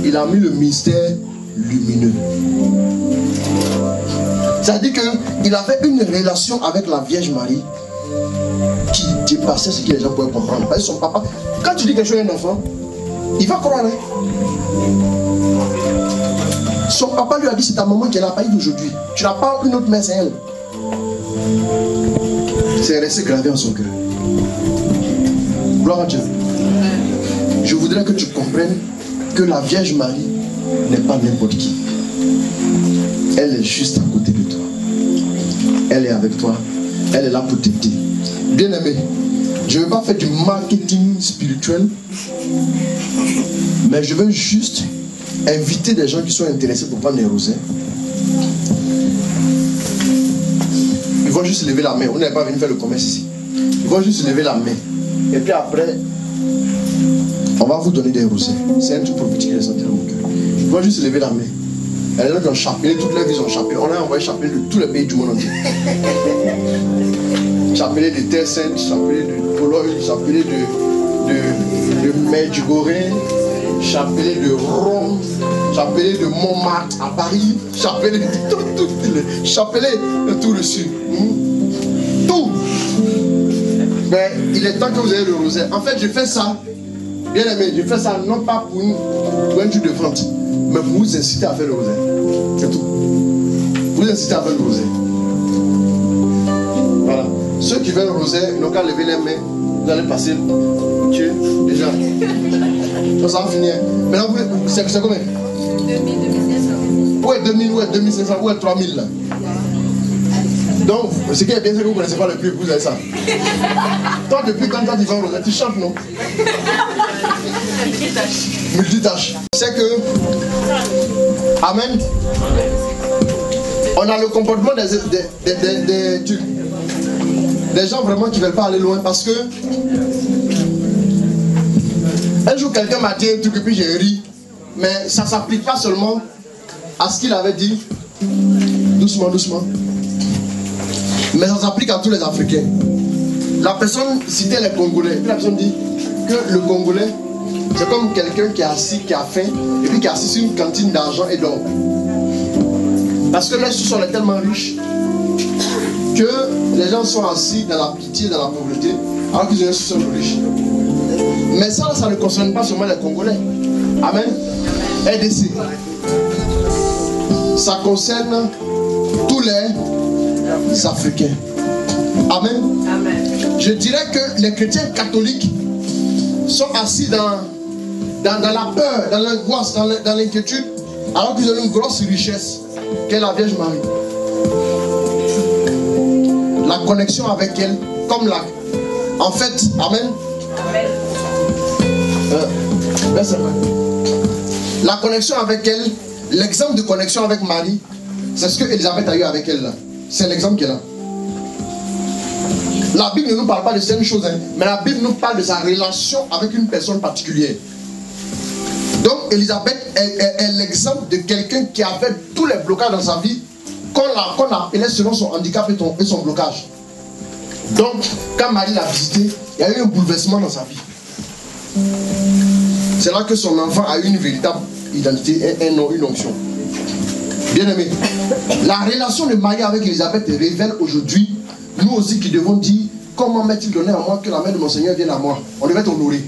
il a mis le mystère lumineux. C'est-à-dire qu'il avait une relation avec la Vierge Marie qui dépassait ce que les gens pouvaient comprendre. Parce que son papa, quand tu dis quelque chose à un enfant, il va croire. Son papa lui a dit, c'est ta maman qui est la paille d'aujourd'hui. Tu n'as pas une autre mère, c'est elle. C'est resté gravé en son cœur. Gloire à Dieu. Je voudrais que tu comprennes que la Vierge Marie n'est pas n'importe qui. Elle est juste à côté de toi. Elle est avec toi. Elle est là pour t'aider. Bien aimé, je ne veux pas faire du marketing spirituel, mais je veux juste inviter des gens qui sont intéressés pour prendre les rosaires. Ils vont juste lever la main. On n'est pas venu faire le commerce ici. Ils vont juste lever la main. Et puis après, on va vous donner des rosaires. C'est un truc prophétique qui est senti dans mon cœur. Ils vont juste lever la main. Elle est là dans le chapelet. Toutes les vies ont chapelet. On a envoyé chapelet de tous les pays du monde entier. Chapelet de Terre Sainte, chapelet de Pologne, chapelet de Medjugorje, chapelet de Rome, chapelet de Montmartre à Paris, chapelet de tout, chapelet de tout le sud. Tout. Mais il est temps que vous ayez le rosaire. En fait, je fais ça, bien aimé, je fais ça non pas pour un truc de vente, mais pour vous inciter à faire le rosaire. C'est tout. Vous inciter à faire le rosaire. Voilà. Ceux qui veulent le rosaire, ils n'ont qu'à lever les mains. Vous allez passer. Dieu, déjà. Donc ça va finir. Maintenant, c'est combien? 2000, 2500. Ouais, 2000, ouais, 2500, ouais, 3000 là. Donc, ce qui est bien, c'est que vous ne connaissez pas le prix, vous avez ça. Toi, depuis quand tu vas au rosaire, tu chantes, non? Multitâche. C'est que. Amen. On a le comportement des gens vraiment qui ne veulent pas aller loin parce que un jour quelqu'un m'a dit un truc et puis j'ai ri, mais ça ne s'applique pas seulement à ce qu'il avait dit, doucement, doucement, mais ça s'applique à tous les Africains. La personne citait les Congolais, et puis la personne dit que le Congolais c'est comme quelqu'un qui est assis, qui a faim, et puis qui est assis sur une cantine d'argent et d'or. Parce que les sous-sols est tellement riche que les gens sont assis dans la pitié, dans la pauvreté, alors qu'ils ont un sous-sol riche. Mais ça ne concerne pas seulement les Congolais. Amen. RDC. Ça concerne tous les Africains. Amen. Amen. Je dirais que les chrétiens catholiques sont assis dans la peur, dans l'angoisse, dans l'inquiétude, alors qu'ils ont une grosse richesse qu'est la Vierge Marie. La connexion avec elle, comme la... En fait, amen. La connexion avec elle, l'exemple de connexion avec Marie, c'est ce que Élisabeth a eu avec elle là. C'est l'exemple qu'elle a. La Bible ne nous parle pas de certaines choses, hein, mais la Bible nous parle de sa relation avec une personne particulière. Donc Élisabeth est l'exemple de quelqu'un qui avait tous les blocages dans sa vie qu'on appelait selon son handicap et son blocage. Donc quand Marie l'a visité, il y a eu un bouleversement dans sa vie. C'est là que son enfant a eu une véritable identité, un nom, une onction. Bien aimé, la relation de Marie avec Élisabeth révèle aujourd'hui, nous aussi qui devons dire, comment m'est-il donné à moi que la main de mon Seigneur vienne à moi? On devait honorer.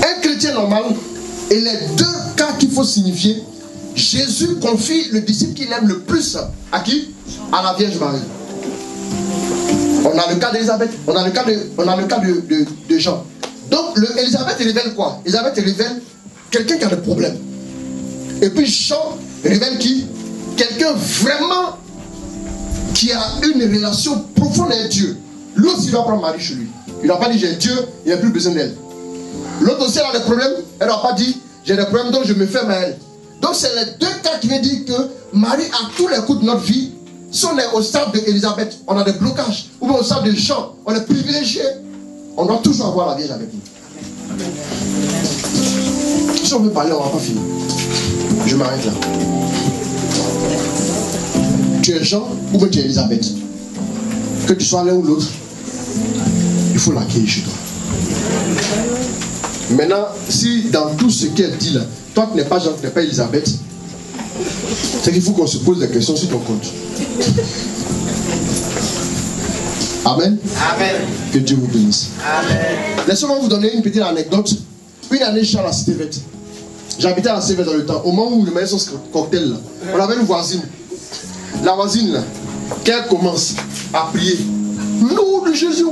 Un chrétien normal, et les deux cas qu'il faut signifier, Jésus confie le disciple qu'il aime le plus à qui? À la Vierge Marie. On a le cas d'Élisabeth, on a le cas de Jean. Donc Élisabeth révèle quoi? Élisabeth révèle quelqu'un qui a des problèmes. Et puis Jean révèle qui? Quelqu'un vraiment qui a une relation profonde avec Dieu. Lui aussi doit prendre Marie chez lui. Il n'a pas dit j'ai Dieu, il n'a plus besoin d'elle. L'autre aussi elle a des problèmes, elle n'a pas dit j'ai des problèmes donc je me ferme à elle. Donc c'est les deux cas qui veulent dire que Marie à tous les coups de notre vie Si on est au stade d'Élisabeth, on a des blocages. Ou bien au stade de Jean, on est privilégié. On doit toujours avoir la Vierge avec nous. Si on veut parler, on ne va pas finir. Je m'arrête là. Tu es Jean ou bien tu es Élisabeth. Que tu sois l'un ou l'autre, il faut l'accueillir chez toi. Maintenant, si dans tout ce qu'elle dit là, toi tu n'es pas Jean, tu n'es pas Élisabeth, c'est qu'il faut qu'on se pose des questions sur ton compte. Amen. Amen. Que Dieu vous bénisse. Amen. Laissez-moi vous donner une petite anecdote. Une année, je suis à la cité verte. J'habitais à la cité verte dans le temps. Au moment où le menait son cocktail, là, on avait une voisine. La voisine, là, quand elle commence à prier, nom de Jésus,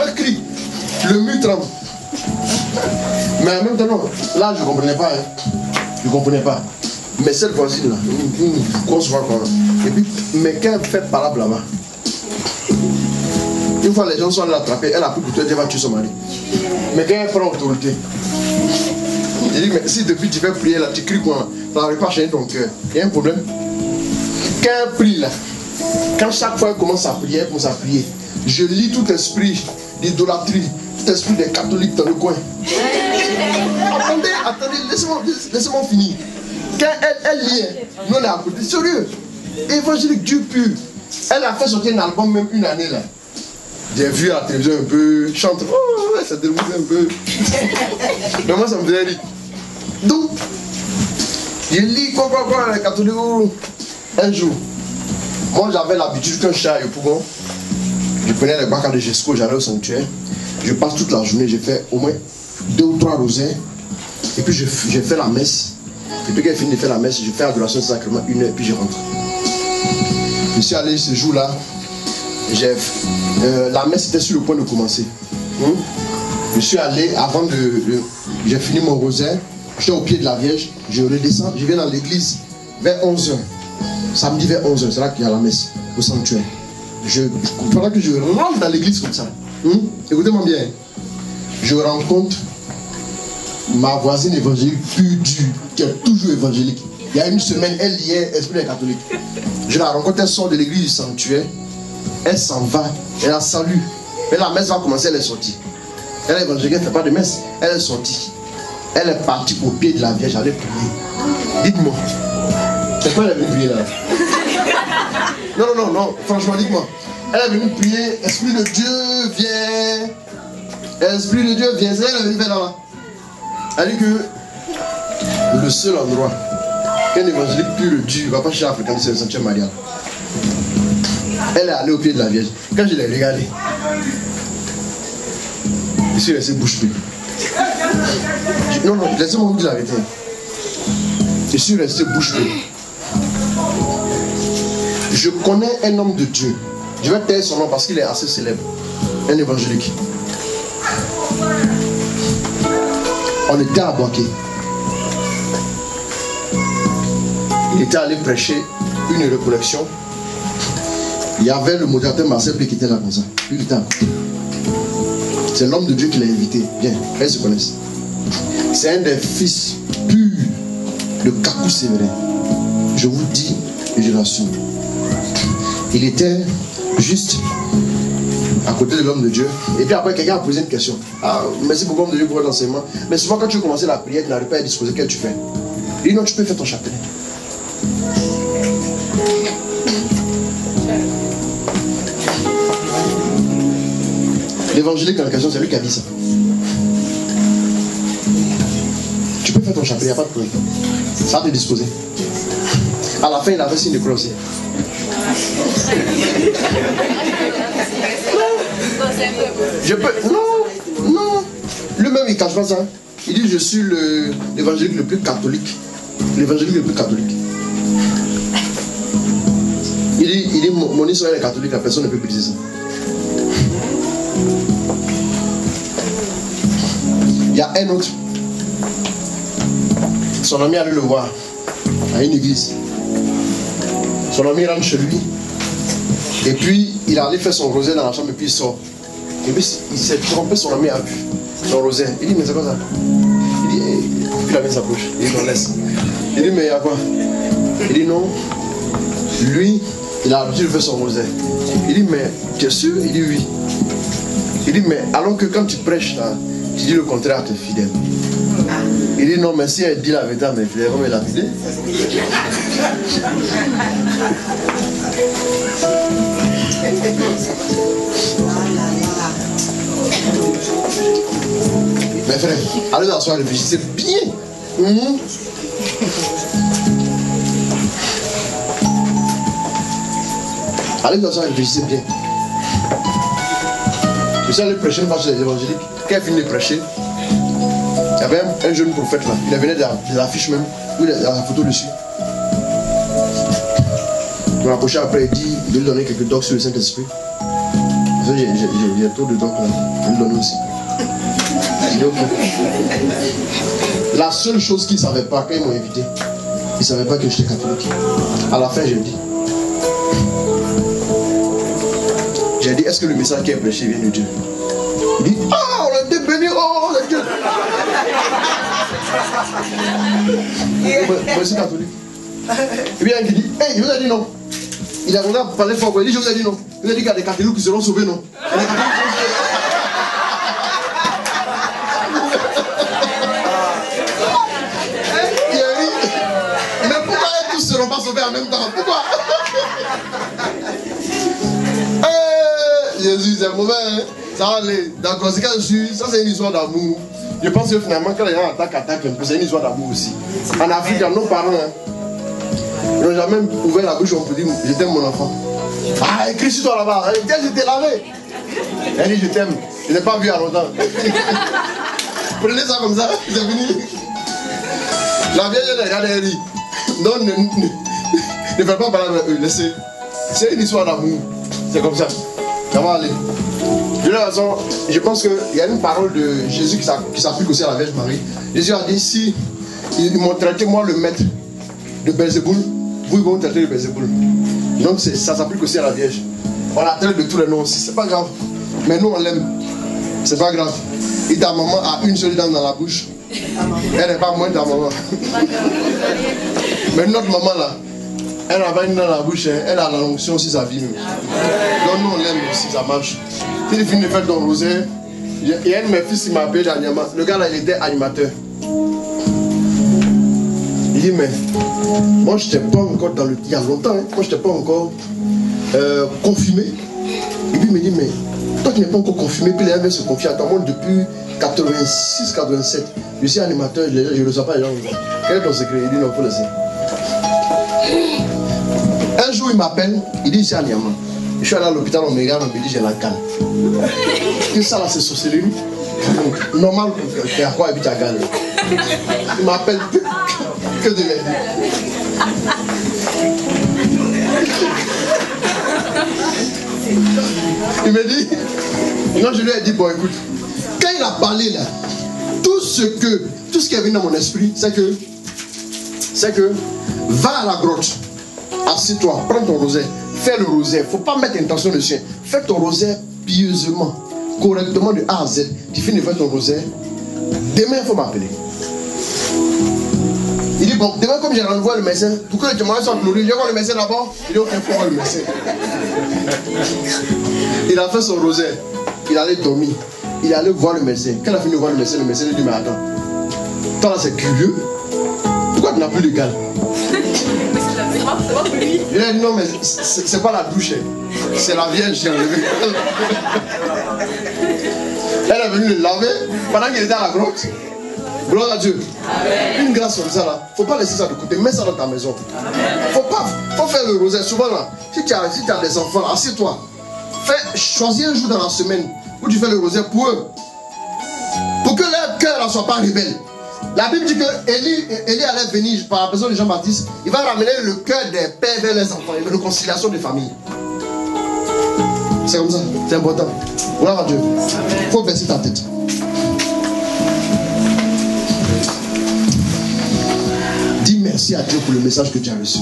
elle crie. Le mur tremble. Mais en même temps, non, là, je ne comprenais pas. Je ne comprenais pas. Mais cette voisine-là, une grosse voix, quoi. Et puis, mais quand elle fait parole là-bas, une fois les gens sont allés l'attraper, elle a pris pour toi, elle va tuer son mari. Mais quand elle prend autorité, il dit, mais si depuis tu fais prier là, tu cries quoi, ça n'arrive pas à changer ton cœur. Il y a un problème. Quand elle prie là, quand chaque fois elle commence à prier, je lis tout esprit d'idolâtrie, tout esprit des catholiques dans le coin. Attendez, laissez-moi finir. Quand elle lit, nous on est à côté, sérieux, évangélique Dieu pur. Elle a fait sortir un album même une année là. J'ai vu à la télévision un peu, chante, oh, ça déroule un peu. Mais moi ça me faisait rire. Donc, je lis quoi, les catholiques. Un jour, moi j'avais l'habitude quand je suis à Yopougon, je prenais les bacs de Jesco, j'allais au sanctuaire. Je passe toute la journée, j'ai fait au moins 2 ou 3 rosaires. Et puis j'ai fait la messe. Et puis quand j'ai fini de faire la messe, je fais l'adoration du sacrement 1 heure, puis je rentre. Je suis allé ce jour-là. La messe était sur le point de commencer. Je suis allé avant j'ai fini mon rosaire. J'étais au pied de la Vierge. Je redescends. Je viens dans l'église vers 11h. Samedi vers 11h. C'est là qu'il y a la messe au sanctuaire. Pendant que je rentre dans l'église comme ça. Écoutez-moi bien. Je rencontre ma voisine évangélique plus dure, qui est toujours évangélique. Il y a une semaine, elle liait Esprit des catholiques. Je la rencontre, elle sort de l'église du sanctuaire. Elle s'en va, elle la salue. Mais la messe va commencer, elle est sortie. Elle est évangélique, elle ne fait pas de messe. Elle est sortie. Elle est partie au pied de la Vierge, elle est prier. Dites-moi. C'est quoi elle est venue prier là? Non, franchement, dites-moi. Elle est venue prier, Esprit de Dieu, viens. Esprit de Dieu, viens. C'est elle est venue faire là-bas. Elle dit que le seul endroit qu'un évangélique pur et dur ne va pas chercher à fréquenter, c'est le sanctuaire marial. Elle est allée au pied de la Vierge. Quand je l'ai regardée, je suis resté bouche bée. Non, laissez-moi vous dire la vérité. Je suis resté bouche bée. Je connais un homme de Dieu. Je vais taire son nom parce qu'il est assez célèbre. Un évangélique. On était à Boaké. Il était allé prêcher une recollection. Il y avait le modérateur Marcel qui était là comme ça. Lui, il était à côté. C'est l'homme de Dieu qui l'a invité. Bien, elles se connaissent. C'est un des fils purs de Kakou Sévérin. Je vous dis et je l'assume. Il était juste à côté de l'homme de Dieu. Et puis après, quelqu'un a posé une question. Ah, merci beaucoup, l'homme de Dieu, pour votre enseignement. Mais souvent, quand tu veux commencer la prière, tu n'arrives pas à disposer. Qu'est-ce que tu fais? Il dit non, tu peux faire ton chapelet. L'évangélique dans la question, c'est lui qui a dit ça. Tu peux faire ton chapelet, il n'y a pas de problème. Ça va te disposer. À la fin, il avait signe de croix aussi. Je peux. Non. Lui-même, il ne cache pas ça. Il dit, je suis l'évangélique le plus catholique. L'évangélique le plus catholique. Il dit mon Israël est catholique, la personne ne peut briser ça. Il y a un autre. Son ami allait le voir à une église. Son ami rentre chez lui. Et puis, il allait faire son rosaire dans la chambre et puis il sort. Et puis, il s'est trompé, son ami a vu son rosaire. Il dit, mais c'est quoi ça? Il dit, puis il a mis sa poche. Il dit, non, laisse. Il dit, mais il y a quoi? Il dit, non. Lui, Il a l'habitude de faire son rosaire. Il dit, mais tu es sûr? Il dit oui. Il dit, mais alors que quand tu prêches, là, tu dis le contraire à tes fidèles. Il dit, non, mais si elle dit la vérité à mes fidèles, comment elle a dit? Mes frères, allez dans la soirée, réfléchissez bien. Allez dans la soirée, réfléchissez bien. Je suis allé prêcher une fois chez les évangéliques. Quand il finit de prêcher, il y avait un jeune prophète là. Il avait des affiches même, où il y a la photo dessus. Je m'a approché après, il dit, de lui donner quelques docs sur le Saint-Esprit. J'ai trop de docs là, je vais lui donner aussi. La seule chose qu'il ne savait pas quand ils m'ont invité, il ne savait pas que j'étais catholique. À la fin, j'ai dit, est-ce que le message qui est prêché vient de Dieu? Il dit, ah, on a été béni, oh, le Dieu. Moi, je suis catholique. Et bien, il dit, hey, je vous ai dit non. Il a regardé parler fort, il dit, je vous ai dit non. Il a dit qu'il y a des catholiques qui seront sauvés, non. Ne seront pas sauvés en même temps. Pourquoi? Jésus, c'est mauvais. Hein? Ça va aller. D'accord, c'est quand je suis. Ça, c'est une histoire d'amour. Je pense que finalement, quand les gens attaquent un peu, c'est une histoire d'amour aussi. En Afrique, nos parents, hein, ils n'ont jamais ouvert la bouche, on peut dire, je t'aime mon enfant. Ah, écris sur toi là-bas. Tiens, je t'ai lavé. Elle dit, je t'aime. Je n'ai pas vu à longtemps. Prenez ça comme ça, c'est fini. La vieille, elle regarde, elle dit. Non, ne faites pas parler avec eux, laissez. C'est une histoire d'amour. C'est comme ça. Ça va aller. De toute façon, je pense qu'il y a une parole de Jésus qui s'applique aussi à la Vierge Marie. Jésus a dit, si ils m'ont traité, moi, le maître de Belzéboul, vous, ils vont traiter de Belzéboul. Donc, ça s'applique aussi à la Vierge. On la traite de tous les noms aussi. C'est pas grave. Mais nous, on l'aime. C'est pas grave. Et ta maman a une seule dent dans la bouche. Elle n'est pas moins ta maman. Mais notre maman là, elle n'a pas une dent dans la bouche, elle a la l'onction aussi sa vie. Donc nous on l'aime aussi, ça marche. Si tu finis de faire ton rosaire, il y a un de mes fils qui m'a appelé dernièrement. Le gars là il était animateur. Il dit mais moi je n'étais pas encore dans le. Il y a longtemps, hein, moi je n'étais pas encore confirmé. Et puis il me dit mais toi tu n'es pas encore confirmé, puis les gens viennent se confier à toi. Moi depuis 86, 87, je suis animateur, je ne reçois pas les gens. Quel est ton secret? Il dit non, il faut laisser. Un jour il m'appelle, il dit ici à Niamey. Je suis allé à l'hôpital, on me regarde, on me dit j'ai la canne. Et ça là c'est sorcellerie. Normal qu'à quoi habite à Gale. Il m'appelle que de l'aide. Il me dit, non je lui ai dit bon écoute, quand il a parlé là, tout ce qui est venu dans mon esprit, c'est que va à la grotte, assieds-toi, prends ton rosaire, fais le rosaire, faut pas mettre intention dessus, fais ton rosaire pieusement, correctement de A à Z, tu finis de faire ton rosaire, demain il faut m'appeler. Il dit bon, demain comme j'ai rendez-vous le médecin, pour que le témoignage soit glorieux, je vais voir le médecin d'abord, il dit ok, il faut voir le médecin. Il a fait son rosaire, il allait dormir, il allait voir le médecin. Quand il a fini de voir le médecin lui dit mais attends, toi là c'est curieux, pourquoi tu n'as plus de gale? Il a dit non mais c'est pas la douche, c'est la Vierge qui a enlevé. Elle est venue le laver pendant qu'il était à la grotte. Gloire à Dieu. Amen. Une grâce comme ça là, faut pas laisser ça de côté, mets ça dans ta maison. Faut faire le rosaire. Souvent là, si tu as des enfants, assieds-toi. Choisis un jour dans la semaine où tu fais le rosaire pour eux. Pour que leur cœur ne soit pas rebelle. La Bible dit que Élie allait venir par la personne de Jean-Baptiste. Il va ramener le cœur des pères vers les enfants. Il veut une réconciliation des familles. C'est comme ça, c'est important. Gloire à Dieu. Il faut baisser ta tête. Dis merci à Dieu pour le message que tu as reçu.